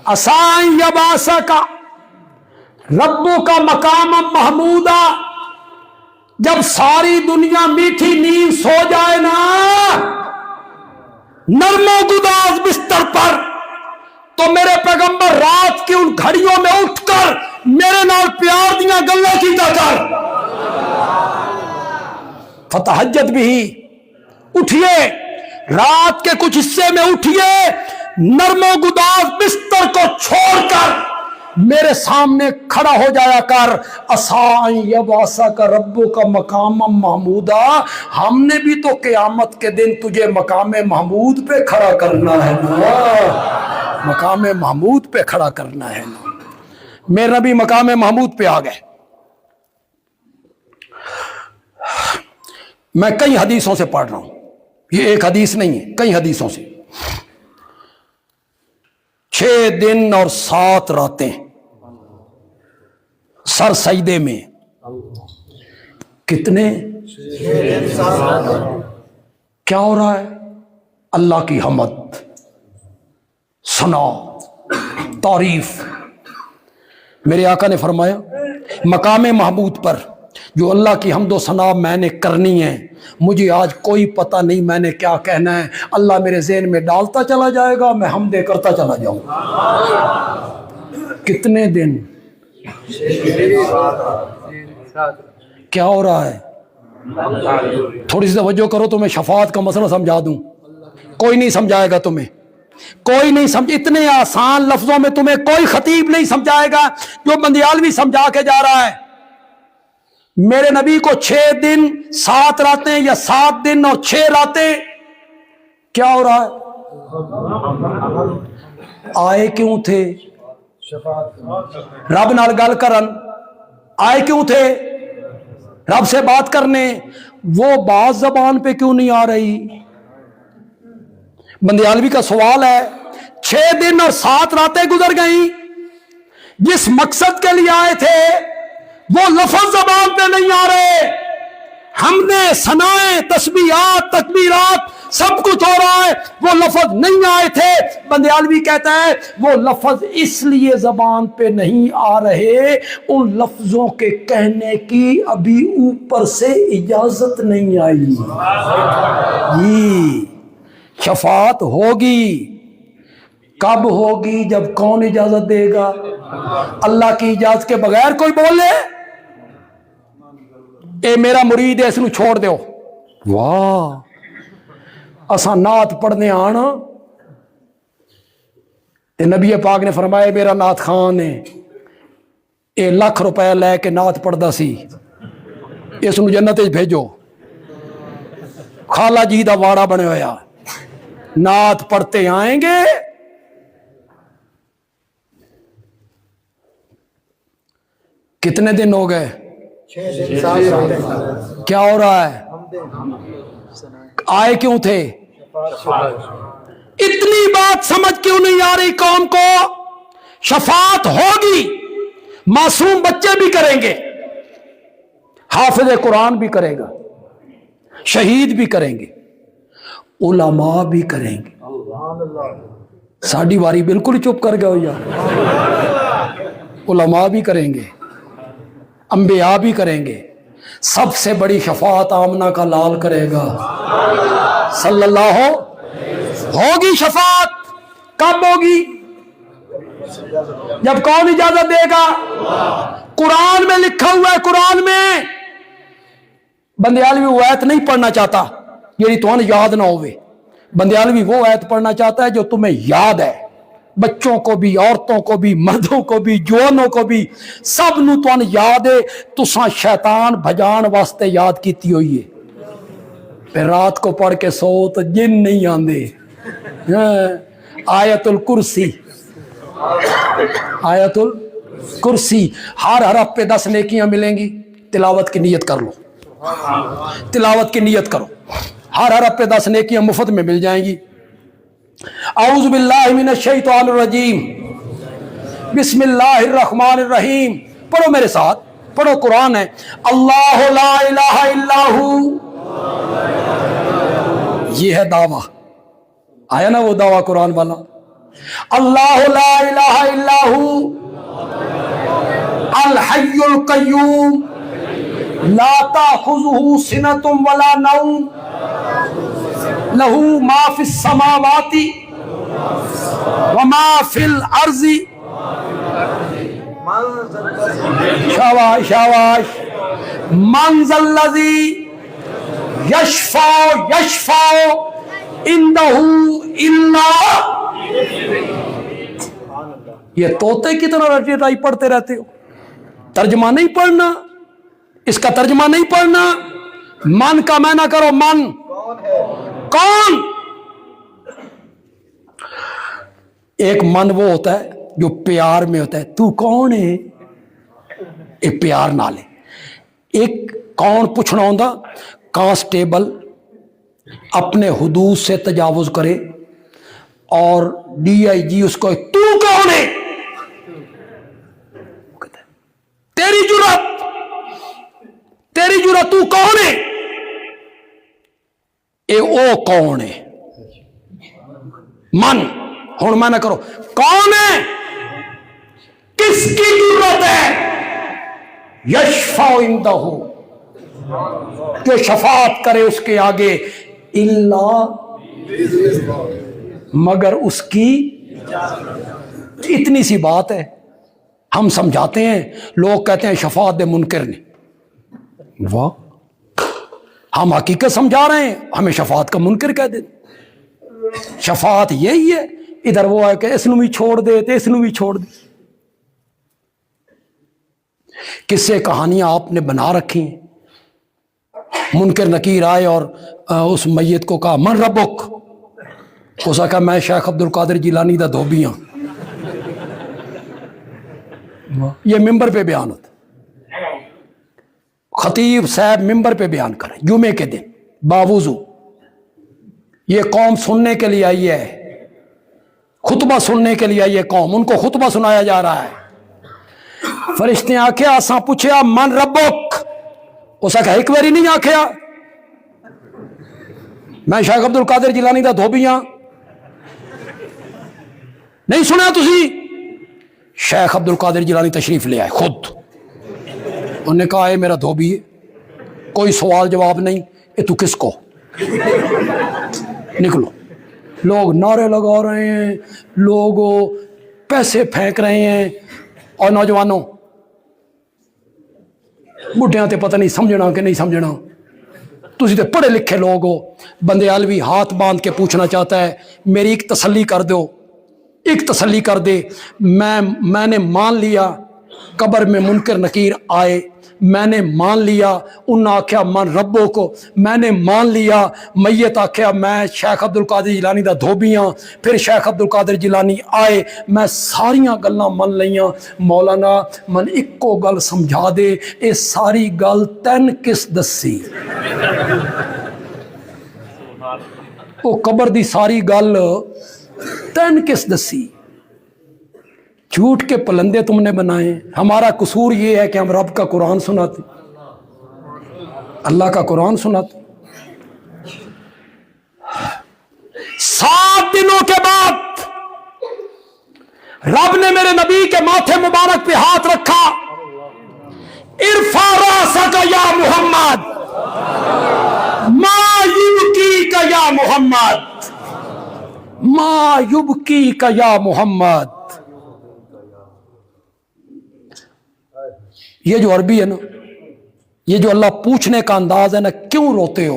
असाई यबासा का रब्बों का मकाम महमूदा, जब सारी दुनिया मीठी नींद सो जाए ना नरमो गुदाज बिस्तर पर, तो मेरे पैगंबर रात की उन घड़ियों में उठकर मेरे नाल प्यार दियां गल्लां कीता कर। फतहज्जत भी, उठिए रात के कुछ हिस्से में उठिए, नरमो गुदाज बिस्तर को छोड़कर मेरे सामने खड़ा हो जाया कर। असाई यबासा का रब्बो का मकाम महमूदा, हमने भी तो क़यामत के दिन तुझे मकाम महमूद पे खड़ा करना है ना, मकाम महमूद पे खड़ा करना है ना। मेरे नबी मकाम महमूद पे आ गए। मैं कई हदीसों से पढ़ रहा हूं, ये एक हदीस नहीं है, कई हदीसों से। 6 दिन और 7 रातें सर सजदे में, कितने? क्या हो रहा है? अल्लाह की हमद, सना, तारीफ। मेरे आका ने फरमाया मकाम महमूद पर जो अल्लाह की हम्दो सना मैंने करनी है, मुझे आज कोई पता नहीं मैंने क्या कहना है, अल्लाह मेरे ज़हन में डालता चला जाएगा, मैं हमदे करता चला जाऊंगा। कितने दिन? क्या हो रहा है? थोड़ी सी तवज्जो करो तो मैं शफात का मसला समझा दूं। कोई नहीं समझाएगा तुम्हें, कोई नहीं समझ, इतने आसान लफ्जों में तुम्हें कोई खतीब नहीं समझाएगा जो बंदियालवी समझा के जा रहा है। मेरे नबी को 6 दिन 7 रातें या 7 दिन और 6 रातें, क्या हो रहा है? आए क्यों थे? रब नाल गल करन आए क्यों थे? रब से बात करने। वो बात जबान पे क्यों नहीं आ रही? बंदियालवी का सवाल है। 6 दिन और 7 रातें गुजर गई, जिस मकसद के लिए आए थे वो लफ्ज जबान पे नहीं आ रहे। हमने सनाए, तस्बीहात, तकबीरात सब कुछ हो रहा है, वो लफ्ज नहीं आए थे। बंदियालवी कहता है वो लफ्ज इसलिए जबान पे नहीं आ रहे, उन लफ्जों के कहने की अभी ऊपर से इजाजत नहीं आई। जी शफात होगी, कब होगी? जब कौन इजाजत देगा? अल्लाह की इजाजत के बगैर कोई बोले ए मेरा मुरीद है इसनू छोड़ दो। वाह, असा नात पढ़ने आना ते नबी पाक ने फरमाया मेरा नात खान है, ये लाख रुपया लैके नात पढ़दा सी, इसनू जन्नत च भेजो। खाला जी दा वाड़ा बने होया, नात पढ़ते आएंगे। कितने दिन हो गए? क्या हो रहा है? आए क्यों थे? इतनी बात समझ क्यों नहीं आ रही कौम को? शफात होगी, मासूम बच्चे भी करेंगे, हाफिज कुरान भी करेगा, शहीद भी करेंगे, उलमा भी करेंगे। साड़ी वारी बिल्कुल चुप कर गए हो यार। उलमा भी करेंगे, अंबिया भी करेंगे। सबसे बड़ी शफात आमना का लाल करेगा सल्लल्लाहु। होगी शफात, कब होगी? जब कौन इजाजत देगा? कुरान में लिखा हुआ है। कुरान में बंदियालवी वो आयत नहीं पढ़ना चाहता यदि तुम्हें याद ना होवे। बंदियालवी वो आयत पढ़ना चाहता है जो तुम्हें याद है। बच्चों को भी, औरतों को भी, मर्दों को भी, जवानों को भी, सब नूं तुहानूं याद है। तुसां शैतान भजान वास्ते याद कीती हुई है। फिर रात को पढ़ के सो तो जिन नहीं आंदे। आयतुल कुर्सी, आयतुल कुर्सी, हर हरफ पे 10 नेकियां मिलेंगी। तिलावत की नियत कर लो, तिलावत की नियत करो, हर हरफ पे 10 नेकियां मुफ्त में मिल जाएंगी। औज़ु बिल्लाहि मिनश शैतानिर रजीम, बिस्मिल्लाहिर रहमानिर रहीम। पढ़ो मेरे साथ, पढ़ो, कुरान है, अल्लाह ला इलाहा इल्लाहु, ये है दावा, आया ना वो दावा कुरान वाला, अल्लाह ला इलाहा इल्लाहु अल हय्युल कय्यूम ला ताखुजुहु सिनतुम वला नौम लहू मा फिस समावाति व मा फिल अर्ज़ि। शाबाश शाबाश। मन ज़ल्लज़ी यशफ़अ इंदहु इल्ला। ये तोते की तरह रटी रटाई पढ़ते रहते हो, तर्जमा नहीं पढ़ना, इसका तर्जमा नहीं पढ़ना। मन का मायना करो, मन कौन? एक मन वो होता है जो प्यार में होता है, तू कौन है, एक प्यार नाल है। एक कौन पूछना होता, कांस्टेबल अपने हुदूद से तजावुज करे और DIG उसको तू कौन है, तेरी जुरत तू कौन है, ए ओ कौन है मन। हुण माना करो, कौन है, किसकी जरूरत है, यशफ़अ इंदहु, जो शफात करे उसके आगे, इल्ला, मगर उसकी। इतनी सी बात है, हम समझाते हैं, लोग कहते हैं शफात दे मुनकर ने, वाह, हम हकीकत समझा रहे हैं, हमें शफात का मुनकर कह दे। शफात यही है, इधर वो है कि इसनू भी छोड़ दे तो इसनू भी छोड़ दे। किस्से कहानियां आपने बना रखी हैं। मुनकर नकीर आए और उस मैयत को कहा, मन रब्बुक, उसने कहा मैं शेख अब्दुल कादिर जिलानी दा धोबी हां। ये मिंबर पे बयान होता, खतीब साहब मिंबर पे बयान करें जुमे के दिन बावुजू, ये कौम सुनने के लिए आई है, खुतबा सुनने के लिए आई है कौम, उनको खुतबा सुनाया जा रहा है। फरिश्ते आख्या, असा पूछया मन रब्बुक, उसने कहा एक बारी नहीं आख्या मैं शेख अब्दुल कादिर जिलानी दा धोबी हां, नहीं सुना तुसी? शेख अब्दुल कादिर जिलानी तशरीफ ले आए खुद, उन्होंने कहा ये मेरा धोबी है, कोई सवाल जवाब नहीं, ये तू किसको, निकलो। लोग नारे लगा रहे हैं, लोग पैसे फेंक रहे हैं, और नौजवानों बुढ़िया तो पता नहीं समझना कि नहीं समझना, तुसी तो पढ़े लिखे लोग हो। बंदे अलवी हाथ बांध के पूछना चाहता है, मेरी एक तसल्ली कर दो, एक तसल्ली कर दे। मैंने मान लिया कब्र में मुनकर नकीर आए, मैंने मान लिया, उन्हें आख्या मन रब्बो को, मैंने मान लिया, मैयत आख्या मैं शेख अब्दुल कादिर जिलानी दा धोबी हां, फिर शेख अब्दुल कादिर जिलानी आए, मैं सारियां गल्लां मन लईयां। मौलाना मन इक्को गल समझा दे, ये सारी गल तैन किस दसी, वो कब्र दी सारी गल तैन किस दसी? झूठ के पलंदे तुमने बनाए। हमारा कसूर ये है कि हम रब का कुरान सुनाते, अल्लाह का कुरान सुनाते। 7 दिनों के बाद रब ने मेरे नबी के माथे मुबारक पे हाथ रखा, इरफा रासा या मोहम्मद, मा युबकी का या मोहम्मद, मा युबकी का या मोहम्मद। ये जो अरबी है ना, ये जो अल्लाह पूछने का अंदाज है ना, क्यों रोते हो,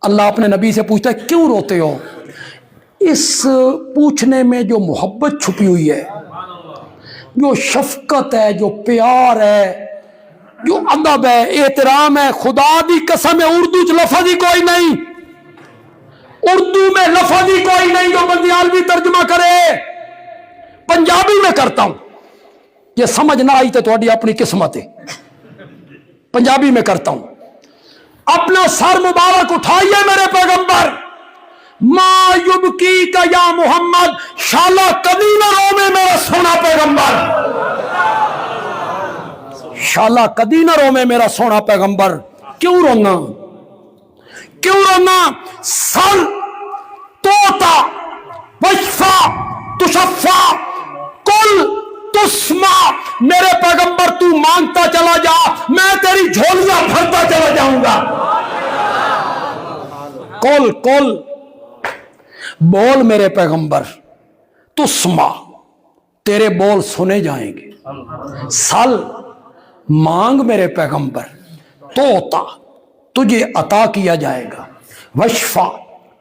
अल्लाह अपने नबी से पूछता है क्यों रोते हो। इस पूछने में जो मोहब्बत छुपी हुई है, जो शफकत है, जो प्यार है, जो अदब है, एहतराम है, खुदा दी कसम है उर्दू च लफज ही कोई नहीं, उर्दू में लफज ही कोई नहीं जो बंदियालवी तर्जुमा करे। पंजाबी में करता हूं, ये समझ ना आई तो थोड़ी अपनी किस्मत है। पंजाबी में करता हूं, अपना सर मुबारक उठाइए मेरे पैगंबर, मा युबकी का या मोहम्मद, शाला कभी ना रोवे मेरा सोना पैगंबर। शाला कदी ना रोवे मेरा सोना पैगंबर। क्यों रोना, क्यों रोना? सल तोता वशफा तुशफ़ा कुल तुस्मा। मेरे पैगंबर तू मांगता चला जा, मैं तेरी झोलियां भरता चला जाऊंगा। कुल कुल बोल मेरे पैगंबर, तुस्मा तेरे बोल सुने जाएंगे। सल मांग मेरे पैगंबर, तोता तुझे अता किया जाएगा। वशफा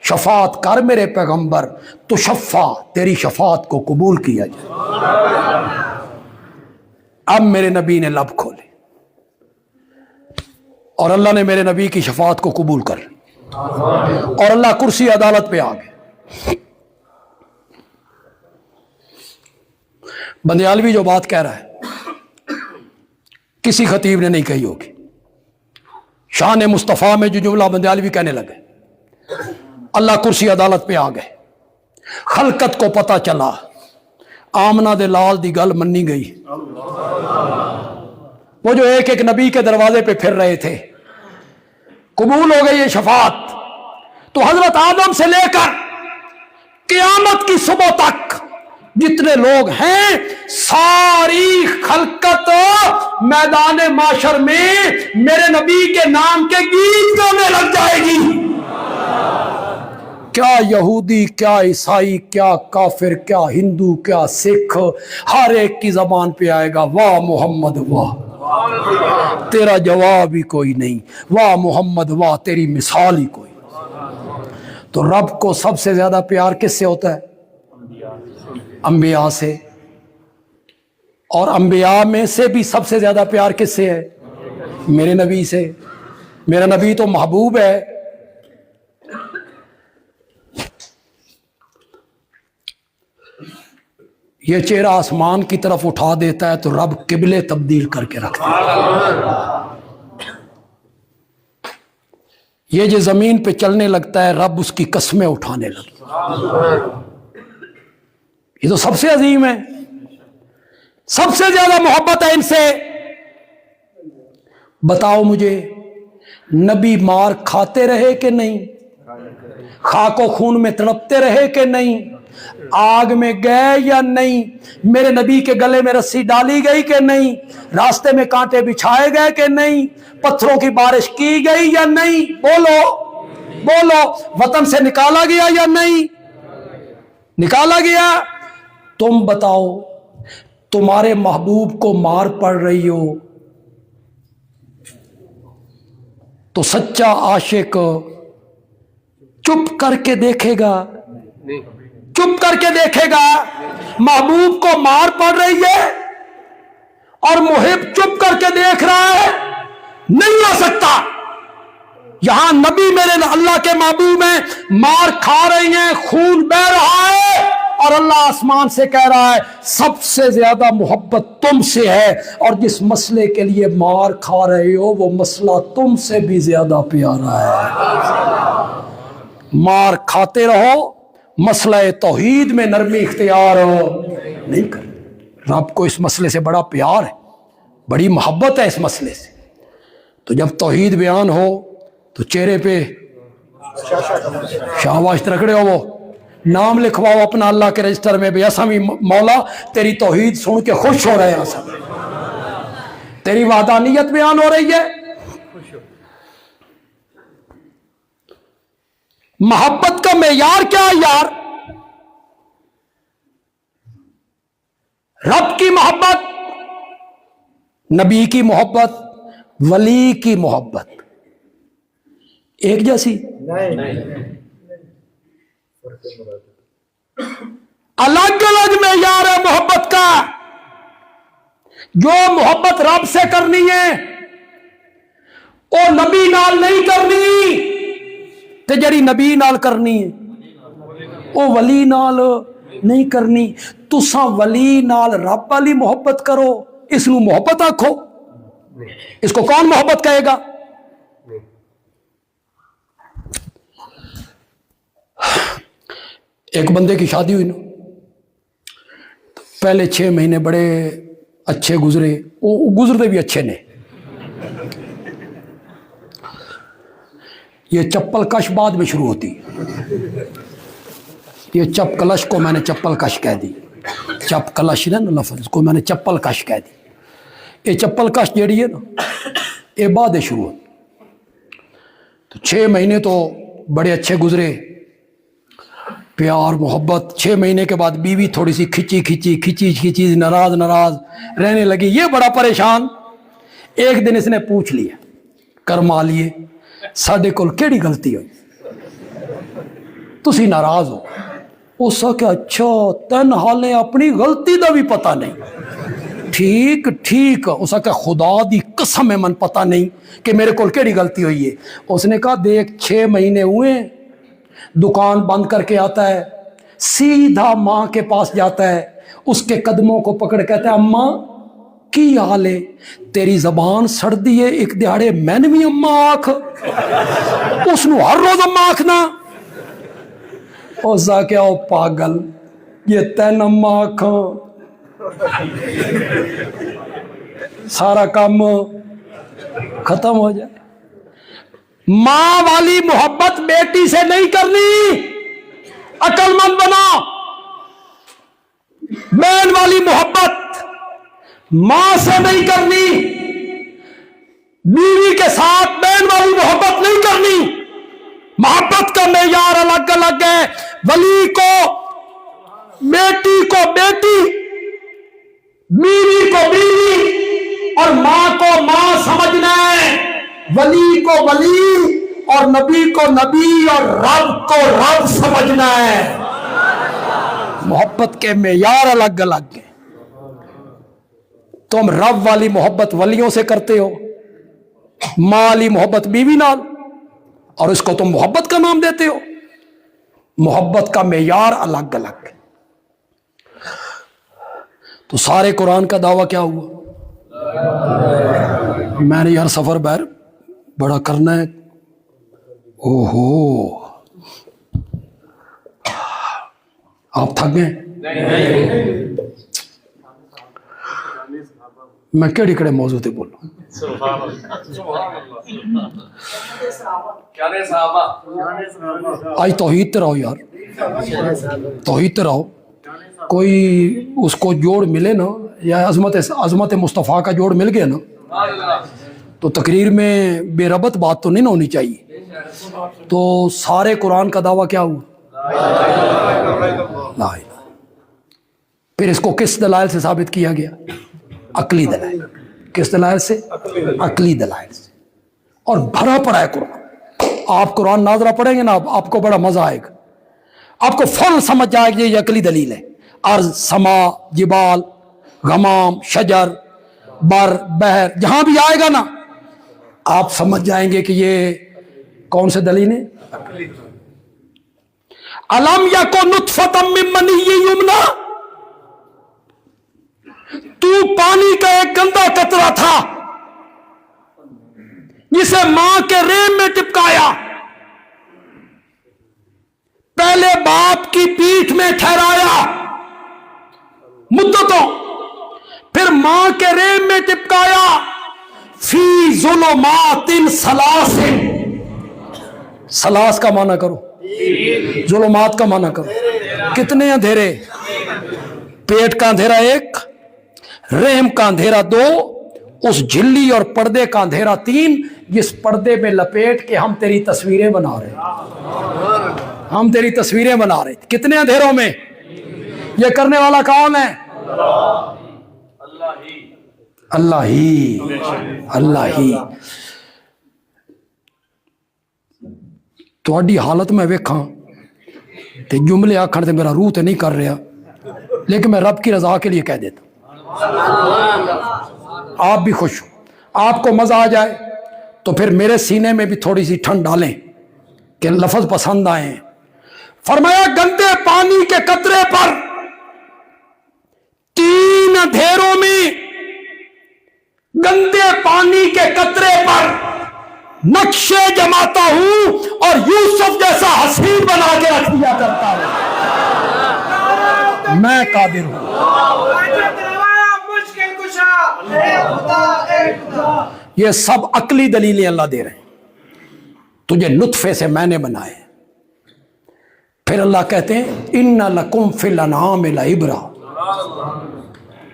शफात कर मेरे पैगंबर, तो शफा तेरी शफात को कबूल किया जाए। अब मेरे नबी ने लब खोले और अल्लाह ने मेरे नबी की शफात को कबूल कर ली और अल्लाह कुर्सी अदालत पे आ गए। बंदयालवी जो बात कह रहा है किसी खतीब ने नहीं कही होगी। शान मुस्तफ़ा में जो जुमला बंदयालवी कहने लगे, अल्लाह कुर्सी अदालत पे आ गए, खलकत को पता चला, आमना दे लाल दी गल मन्नी गई। वो जो एक एक नबी के दरवाजे पे फिर रहे थे, कबूल हो गई ये शफात। तो हजरत आदम से लेकर क़यामत की सुबह तक जितने लोग हैं, सारी खलकत मैदान माशर में मेरे नबी के नाम के गीत गाने लग जाएगी। क्या यहूदी, क्या ईसाई, क्या काफिर, क्या हिंदू, क्या सिख, हर एक की जबान पे आएगा वाह मोहम्मद वाह, तेरा जवाब ही कोई नहीं, वाह मोहम्मद वाह, तेरी मिसाल ही कोई। तो रब को सबसे ज्यादा प्यार किससे होता है? अंबिया से। और अंबिया में से भी सबसे ज्यादा प्यार किससे है? मेरे नबी से। मेरा नबी तो महबूब है। ये चेहरा आसमान की तरफ उठा देता है तो रब किबले तब्दील करके रखता है। ये जो जमीन पे चलने लगता है रब उसकी कस्में उठाने लगता है। ये तो सबसे अजीम है, सबसे ज्यादा मोहब्बत है इनसे। बताओ मुझे, नबी मार खाते रहे कि नहीं? खाको खून में तड़पते रहे कि नहीं? आग में गए या नहीं? मेरे नबी के गले में रस्सी डाली गई कि नहीं? रास्ते में कांटे बिछाए गए कि नहीं? पत्थरों की बारिश की गई या नहीं? बोलो बोलो। वतन से निकाला गया या नहीं? निकाला गया। तुम बताओ, तुम्हारे महबूब को मार पड़ रही हो तो सच्चा आशिक चुप करके देखेगा? चुप करके देखेगा? महबूब को मार पड़ रही है और मुहिब चुप करके देख रहा है? नहीं हो सकता। यहां नबी मेरे अल्लाह के महबूब हैं, मार खा रही हैं, खून बह रहा है और अल्लाह आसमान से कह रहा है सबसे ज्यादा मोहब्बत तुमसे है और जिस मसले के लिए मार खा रहे हो वो मसला तुमसे भी ज्यादा प्यारा है। मार खाते रहो, मसला तौहीद में नरमी इख्तियार नहीं कर। रब को इस मसले से बड़ा प्यार है, बड़ी मोहब्बत है इस मसले से। तो जब तौहीद बयान हो तो चेहरे पे शाबाश रखड़े हो, वो नाम लिखवाओ अपना अल्लाह के रजिस्टर में भी, ऐसा भी मौला तेरी तौहीद सुन के खुश हो रहे हैं, सब तेरी वादानियत बयान हो रही है। मोहब्बत का मेयार क्या है यार? रब की मोहब्बत, नबी की मोहब्बत, वली की मोहब्बत एक जैसी? अलग अलग मेयार है मोहब्बत का। जो मोहब्बत रब से करनी है वो नबी नाल नहीं करनी, ते जरी नबी नाल करनी है वो वली नाल नहीं करनी। तुसा वली नाल रब वाली मोहब्बत करो, इसनू मोहब्बत आखो? इसको कौन मोहब्बत कहेगा? एक बंदे की शादी हुई ना, तो पहले 6 महीने बड़े अच्छे गुजरे, वो गुजरते भी अच्छे ने। ये चप्पल कश बाद में शुरू होती, ये चप कलश को मैंने चप्पल कश कह दी, चप कलश ना लफ्ज को मैंने चप्पल कश कह दी। ये चप्पल कश जेड़ी है ना ये बाद शुरू होती। तो 6 महीने तो बड़े अच्छे गुजरे, प्यार मोहब्बत। 6 महीने के बाद बीवी थोड़ी सी खिंची नाराज रहने लगी, ये बड़ा परेशान। एक दिन इसने पूछ लिया कर्मा लिए, साडे कोल केड़ी गलती हुई, तुसी नाराज हो? उस क्या अच्छा तन हाले अपनी गलती का भी पता नहीं। ठीक उस क्या खुदा दी कसम है मन पता नहीं कि मेरे को केड़ी गलती हुई है। उसने कहा देख 6 महीने हुए, दुकान बंद करके आता है, सीधा माँ के पास जाता है, उसके कदमों को पकड़ कहता है अम्मा की हाल है? तेरी जबान सड़दी है, एक दिहाड़े मैंने भी अम्मा आख, उसनु हर रोज अम्मा आखना। उसका क्या ओ पागल, ये तैन अम्मा आखा, सारा काम खत्म हो जाए। मां वाली मोहब्बत बेटी से नहीं करनी, अक्लमंद बना। बहन वाली मोहब्बत मां से नहीं करनी, बीवी के साथ बहन वाली मोहब्बत नहीं करनी। मोहब्बत का मेयार अलग अलग है। वली को बेटी, बीवी को बीवी और मां को मां समझना है। वली को वली और नबी को नबी और रब को रब समझना है। मोहब्बत के मेयार अलग अलग हैं। तुम रब वाली मोहब्बत वलियों से करते हो, मां वाली मोहब्बत बीवी नाल, और इसको तुम मोहब्बत का नाम देते हो। मोहब्बत का मेयार अलग अलग है। तो सारे कुरान का दावा क्या हुआ? मैंने यार सफर बाहर बड़ा करना है। ओहो, आप थक गए? मैं केड़ी कड़े मौजूद है बोलूं? आज तौहीद ते रहो यार, तौहीद ते रहो। कोई उसको जोड़ मिले ना, या अजमत मुस्तफ़ा का जोड़ मिल गया ना, तो तकरीर में बेरबत बात तो नहीं ना होनी चाहिए। तो सारे कुरान का दावा क्या हुआ? ला इलाहा। फिर इसको किस दलाइल से साबित किया गया? अकली दलाइल। किस दलाइल से? अकली दलाइल से। और भरा पड़ा है कुरान। आप कुरान नाजरा पढ़ेंगे ना, आपको बड़ा मजा आएगा, आपको फौरन समझ जाएगा ये अकली दलील है। अर्ज, समा, जिबाल, गमाम, शजर, बर, बहर, जहां भी आएगा ना आप समझ जाएंगे कि ये कौन से दलील है। अलम यको नुत्फतम मिन मनिय्यि युमना, तू पानी का एक गंदा कतरा था जिसे मां के रेम में टिपकाया, पहले बाप की पीठ में ठहराया मुद्दतों, फिर मां के रेम में टिपकाया, फी ज़ुलुमातिन सलासिन। सलास का माना करो, ज़ुलुमात का माना करो। कितने अंधेरे? पेट का अंधेरा एक, रहम का अंधेरा दो, उस झिल्ली और पर्दे का अंधेरा 3, जिस पर्दे में लपेट के हम तेरी तस्वीरें बना रहे, हम तेरी तस्वीरें बना रहे थे। कितने अंधेरों में? ये करने वाला कौन है? अल्लाह ही। थोड़ी हालत में वेखा ते जुमले आखण ते मेरा रूह ते नहीं कर रहा, लेकिन मैं रब की रजा के लिए कह देता। आप भी खुश हो, आपको मजा आ जाए तो फिर मेरे सीने में भी थोड़ी सी ठंड डालें कि लफ्ज पसंद आए। फरमाया गंदे पानी के कतरे पर 3 अंधेरों में, गंदे पानी के कतरे पर नक्शे जमाता हूं और यूसुफ जैसा हसीन बना के रख दिया करता हूं। मैं कादिर हूं। मुश्किल कुछ یہ سب عقلی دلیلیں اللہ دے رہے ہیں. تجھے نطفے سے میں نے بنائے. پھر اللہ کہتے ہیں ان لکم فی الانعام لعبرہ.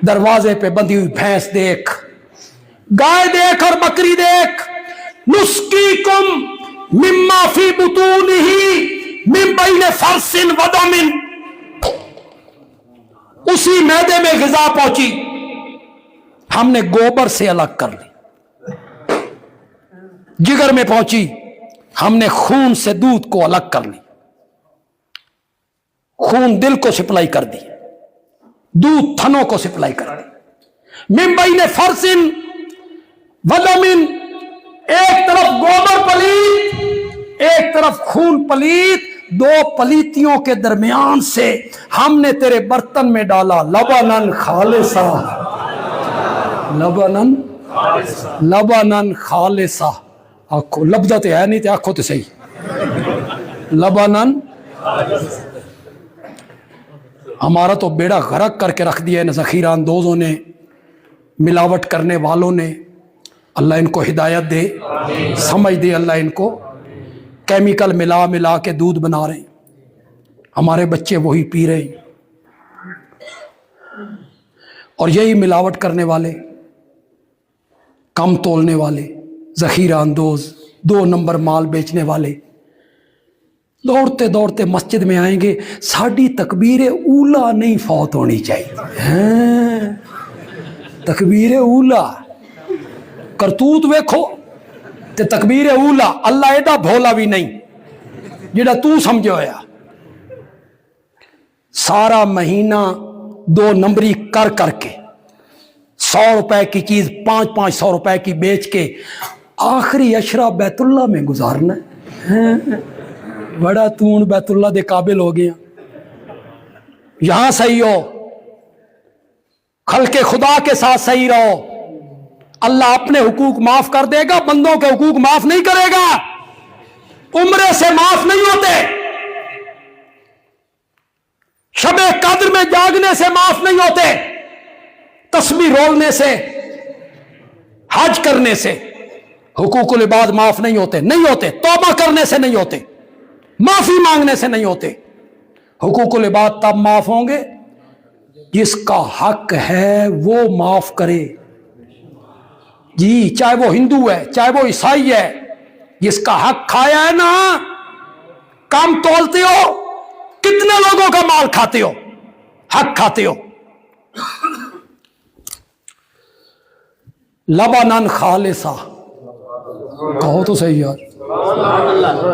دروازے پہ بندھی ہوئی بھینس دیکھ, گائے دیکھ اور بکری دیکھ. نسقیکم مما فی بطونہ من بین فرث ودم. اسی معدے میں غذا پہنچی, ہم نے گوبر سے الگ کر لی. جگر میں پہنچی, ہم نے خون سے دودھ کو الگ کر لی. خون دل کو سپلائی کر دی, دودھ تھنوں کو سپلائی کر دی. من بین فرث ودم, ایک طرف گوبر پلیت ایک طرف خون پلیت, دو پلیتیوں کے درمیان سے ہم نے تیرے برتن میں ڈالا لبنن خالصا. لبنن خالصا. آنکھو لبدہ تو ہے نہیں تے آنکھو تو صحیح. لبنن. ہمارا تو بیڑا غرق کر کے رکھ دیا ہے ذخیرہ اندوزوں نے, ملاوٹ کرنے والوں نے. اللہ ان کو ہدایت دے, سمجھ دے اللہ ان کو. کیمیکل ملا ملا کے دودھ بنا رہے ہیں, ہمارے بچے وہی پی رہے ہیں. اور یہی ملاوٹ کرنے والے, کم تولنے والے, ذخیرہ اندوز, 2 نمبر مال بیچنے والے دوڑتے دوڑتے مسجد میں آئیں گے. ساڑی تکبیر اولا نہیں فوت ہونی چاہیے. تکبیر اولا کرتوت ویکھو تے تکبیر اولا. اللہ ایڈا بھولا بھی نہیں جڑا تو سمجھے ہویا. سارا مہینہ 2 نمبری کر کر کے 100 روپے کی چیز 500 روپے کی بیچ کے آخری اشرا بیت اللہ میں گزارنا ہے. بڑا تون بیت اللہ دے قابل ہو گیا. یہاں صحیح ہو, خلق خدا کے ساتھ صحیح رہو. اللہ اپنے حقوق معاف کر دے گا, بندوں کے حقوق معاف نہیں کرے گا. عمرے سے معاف نہیں ہوتے, شب قدر میں جاگنے سے معاف نہیں ہوتے, تسبیح رولنے سے, حج کرنے سے حقوق العباد معاف نہیں ہوتے. نہیں ہوتے, توبہ کرنے سے نہیں ہوتے, معافی مانگنے سے نہیں ہوتے. حقوق العباد تب معاف ہوں گے جس کا حق ہے وہ معاف کرے. جی, چاہے وہ ہندو ہے چاہے وہ عیسائی ہے, جس کا حق کھایا ہے نا. کام تولتے ہو, کتنے لوگوں کا مال کھاتے ہو, حق کھاتے ہو. لبنن خالصا. کہو تو صحیح یار,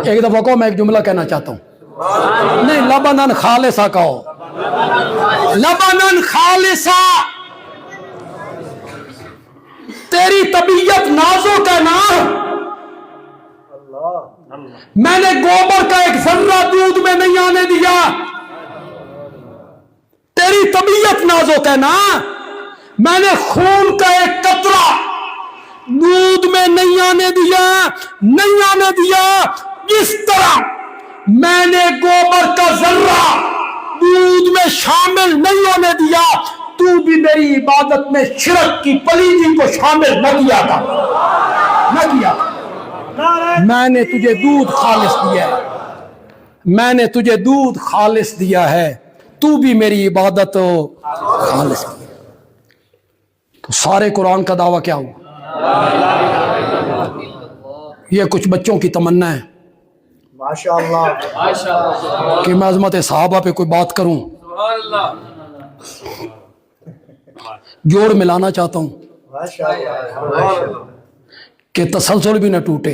ایک دفعہ کہو, میں ایک جملہ کہنا چاہتا ہوں. نہیں, لبنن خالصا کہو. لبنن خالصا. تیری طبیعت نازک ہے نا, میں نے گوبر کا ایک ذرہ دودھ میں نہیں آنے دیا. تیری طبیعت نازک ہے نا, میں نے خون کا ایک قطرہ دودھ میں نہیں آنے دیا. جس طرح میں نے گوبر کا ذرہ دودھ میں شامل نہیں ہونے دیا, تو بھی میری عبادت میں شرک کی پلیدی کو شامل نہ کیا تھا. میں نے تجھے دودھ خالص دیا ہے, میں نے تجھے دودھ خالص دیا ہے, تو بھی میری عبادت خالص کی. تو سارے قرآن کا دعویٰ کیا ہوا؟ یہ کچھ بچوں کی تمنا ہے ماشاءاللہ کہ میں عظمت صحابہ پہ کوئی بات کروں. جوڑ ملانا چاہتا ہوں کہ تسلسل بھی نہ ٹوٹے,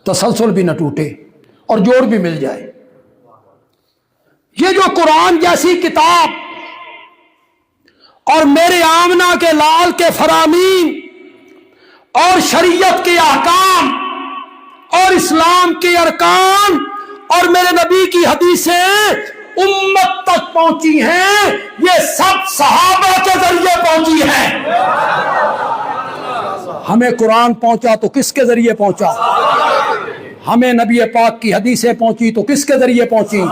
تسلسل بھی نہ ٹوٹے اور جوڑ بھی مل جائے. یہ جو قرآن جیسی کتاب اور میرے آمنہ کے لال کے فرامین اور شریعت کے احکام اور اسلام کے ارکان اور میرے نبی کی حدیثیں امت تک پہنچی ہیں, یہ سب صحابہ کے ذریعے پہنچی ہیں. ہمیں قرآن پہنچا تو کس کے ذریعے پہنچا؟ ہمیں نبی پاک کی حدیثیں پہنچی تو کس کے ذریعے پہنچی؟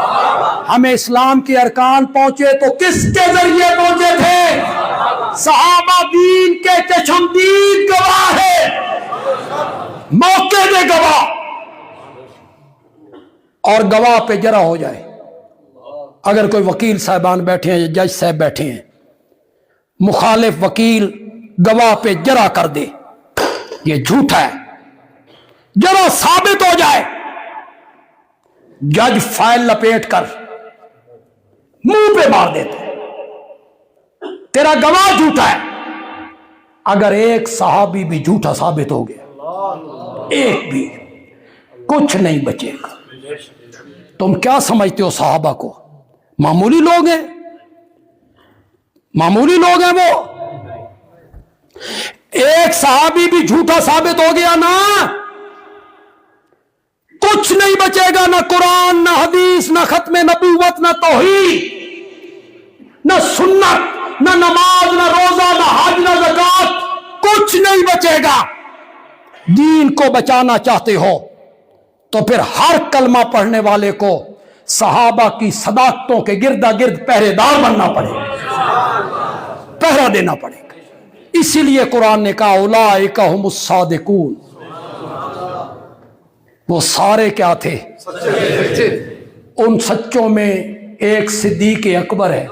ہمیں اسلام کے ارکان پہنچے تو کس کے ذریعے پہنچے تھے؟ صحابہ دین کے چشمدید گواہ ہے، موقع دے گواہ، اور گواہ پہ جرا ہو جائے. اگر کوئی وکیل صاحبان بیٹھے ہیں یا جج صاحب بیٹھے ہیں، مخالف وکیل گواہ پہ جرا کر دے یہ جھوٹا ہے، جرا ثابت ہو جائے، جج فائل لپیٹ کر منہ پہ مار دیتے تیرا گواہ جھوٹا ہے. اگر ایک صحابی بھی جھوٹا ثابت ہو گیا، ایک بھی، کچھ نہیں بچے گا. تم کیا سمجھتے ہو صحابہ کو؟ معمولی لوگ ہیں، معمولی لوگ ہیں وہ. ایک صحابی بھی جھوٹا ثابت ہو گیا نا، کچھ نہیں بچے گا، نہ قرآن، نہ حدیث، نہ ختم نبوت، نہ توحید، نہ سنت، نہ نماز، نہ روزہ، نہ حج، نہ زکات، کچھ نہیں بچے گا. دین کو بچانا چاہتے ہو تو پھر ہر کلمہ پڑھنے والے کو صحابہ کی صداقتوں کے گردا گرد پہرے دار بننا پڑے گا، پہرا دینا پڑے گا. اسی لیے قرآن نے کہا اولئک هم الصادقون، وہ سارے کیا تھے؟ ان سچوں میں ایک صدیق اکبر ہے،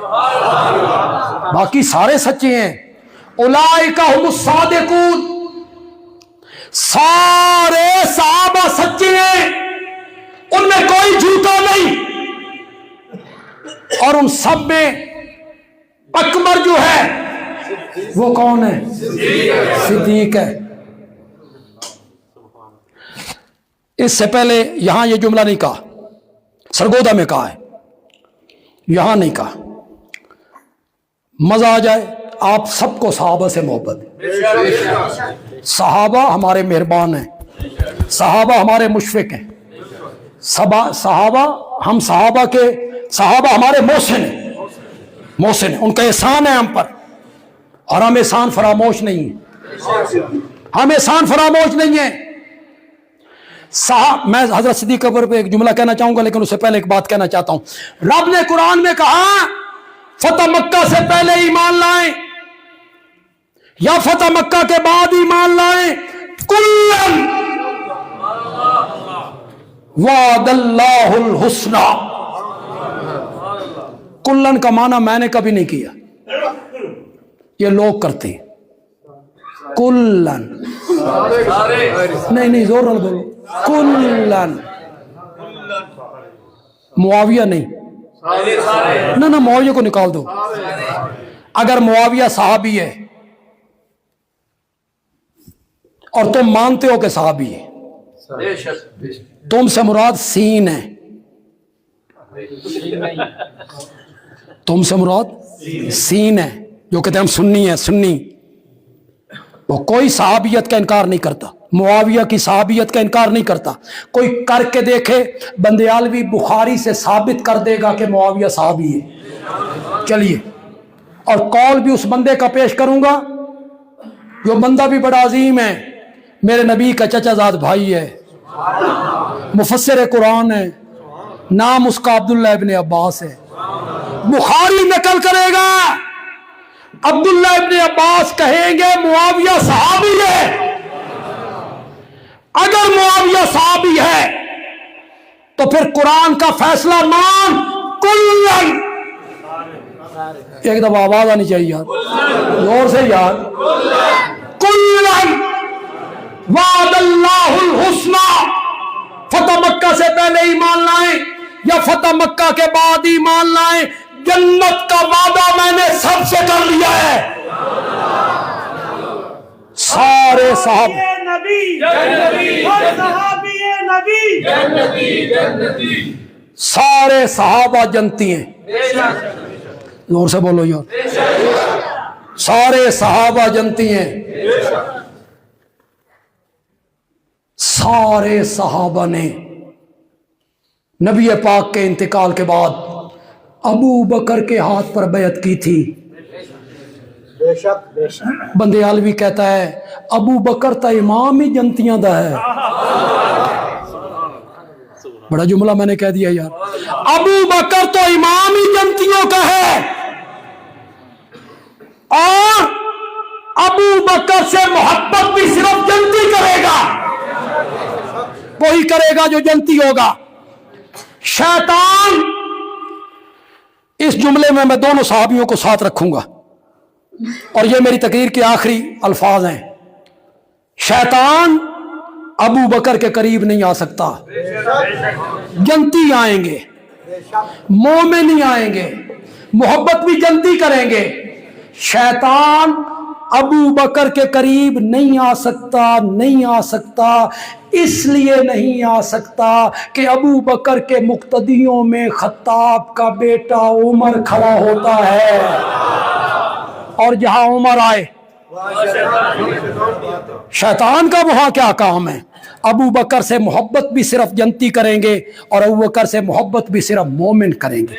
باقی سارے سچے ہیں. اولئک هم الصادقون، سارے صحابہ سچے ہیں، ان میں کوئی جھوٹا نہیں. اور ان سب میں اکبر جو ہے وہ کون ہے؟ صدیق ہے. اس سے پہلے یہاں یہ جملہ نہیں کہا، سرگودا میں کہا ہے، یہاں نہیں کہا. مزہ آ جائے. آپ سب کو صحابہ سے محبت ہے، صحابہ ہمارے مہربان ہیں، صحابہ ہمارے مشفق ہیں، صحابہ ہم صحابہ ہمارے محسن ہیں، ان کا احسان ہے ہم پر، اور ہم احسان فراموش نہیں ہیں، ہم احسان فراموش نہیں ہیں. میں حضرت صدیق اکبر پہ ایک جملہ کہنا چاہوں گا، لیکن اس سے پہلے ایک بات کہنا چاہتا ہوں. رب نے قرآن میں کہا فتح مکہ سے پہلے ایمان لائیں یا فتح مکہ کے بعد ایمان لائیں، کلن وعد اللہ الحسنی. کلن کا معنی میں نے کبھی نہیں کیا، یہ لوگ کرتے ہیں. کلن نہیں، زور نہ بولو، کلن. معاویہ نہیں، نہ معاویہ کو نکال دو. اگر معاویہ صحابی ہے اور تم مانتے ہو کہ صحابی ہے، تم سے مراد سین ہے، تم سے مراد سین ہے، جو کہتے ہیں ہم سنی ہیں، سنی. وہ کوئی صحابیت کا انکار نہیں کرتا، معاویہ کی صحابیت کا انکار نہیں کرتا. کوئی کر کے دیکھے، بندیالوی بخاری سے ثابت کر دے گا کہ معاویہ صحابی ہے. چلیے، اور قول بھی اس بندے کا پیش کروں گا جو بندہ بھی بڑا عظیم ہے، میرے نبی کا چچا زاد بھائی ہے، مفسر قرآن ہے، نام اس کا عبداللہ ابن عباس ہے. بخاری نقل کرے گا، عبداللہ ابن عباس کہیں گے معاویہ صحابی ہے. اگر معاویہ صحابی ہے تو پھر قرآن کا فیصلہ مان. کلن، ایک دفعہ آواز آنی چاہیے یار، زور سے یار. کلن وعد اللہ الحسنی، فتح مکہ سے پہلے ایمان لائیں یا فتح مکہ کے بعد ایمان لائیں، جنت کا وعدہ میں نے سب سے کر لیا ہے. سارے صحابہ سارے صحابہ جنتی ہیں. زور سے بولو یار، سارے صحابہ جنتی ہیں. سارے صحابہ نے نبی پاک کے انتقال کے بعد ابو بکر کے ہاتھ پر بیعت کی تھی. بندیالوی کہتا ہے ابو بکر تا امام ہی جنتیاں دا ہے. بڑا جملہ میں نے کہہ دیا یار. ابو بکر تو امام ہی جنتیوں کا ہے. और अबू बकर से मोहब्बत भी सिर्फ जनती करेगा, वही करेगा जो जनती होगा। शैतान, इस जुमले में मैं दोनों सहाबियों को साथ रखूंगा और ये मेरी तकरीर के आखिरी अल्फाज हैं। शैतान अबू बकर के करीब नहीं आ सकता, जनती आएंगे, मोमिन ही आएंगे, मोहब्बत भी जनती करेंगे। शैतान अबू बकर के करीब नहीं आ सकता, नहीं आ सकता। इसलिए नहीं आ सकता कि अबू बकर के मुक्तदियों में खत्ताब का बेटा उमर खड़ा होता है, और जहां उमर आए शैतान का वहां क्या काम है। अबू बकर से मोहब्बत भी सिर्फ जनती करेंगे और अबू बकर से मोहब्बत भी सिर्फ मोमिन करेंगे।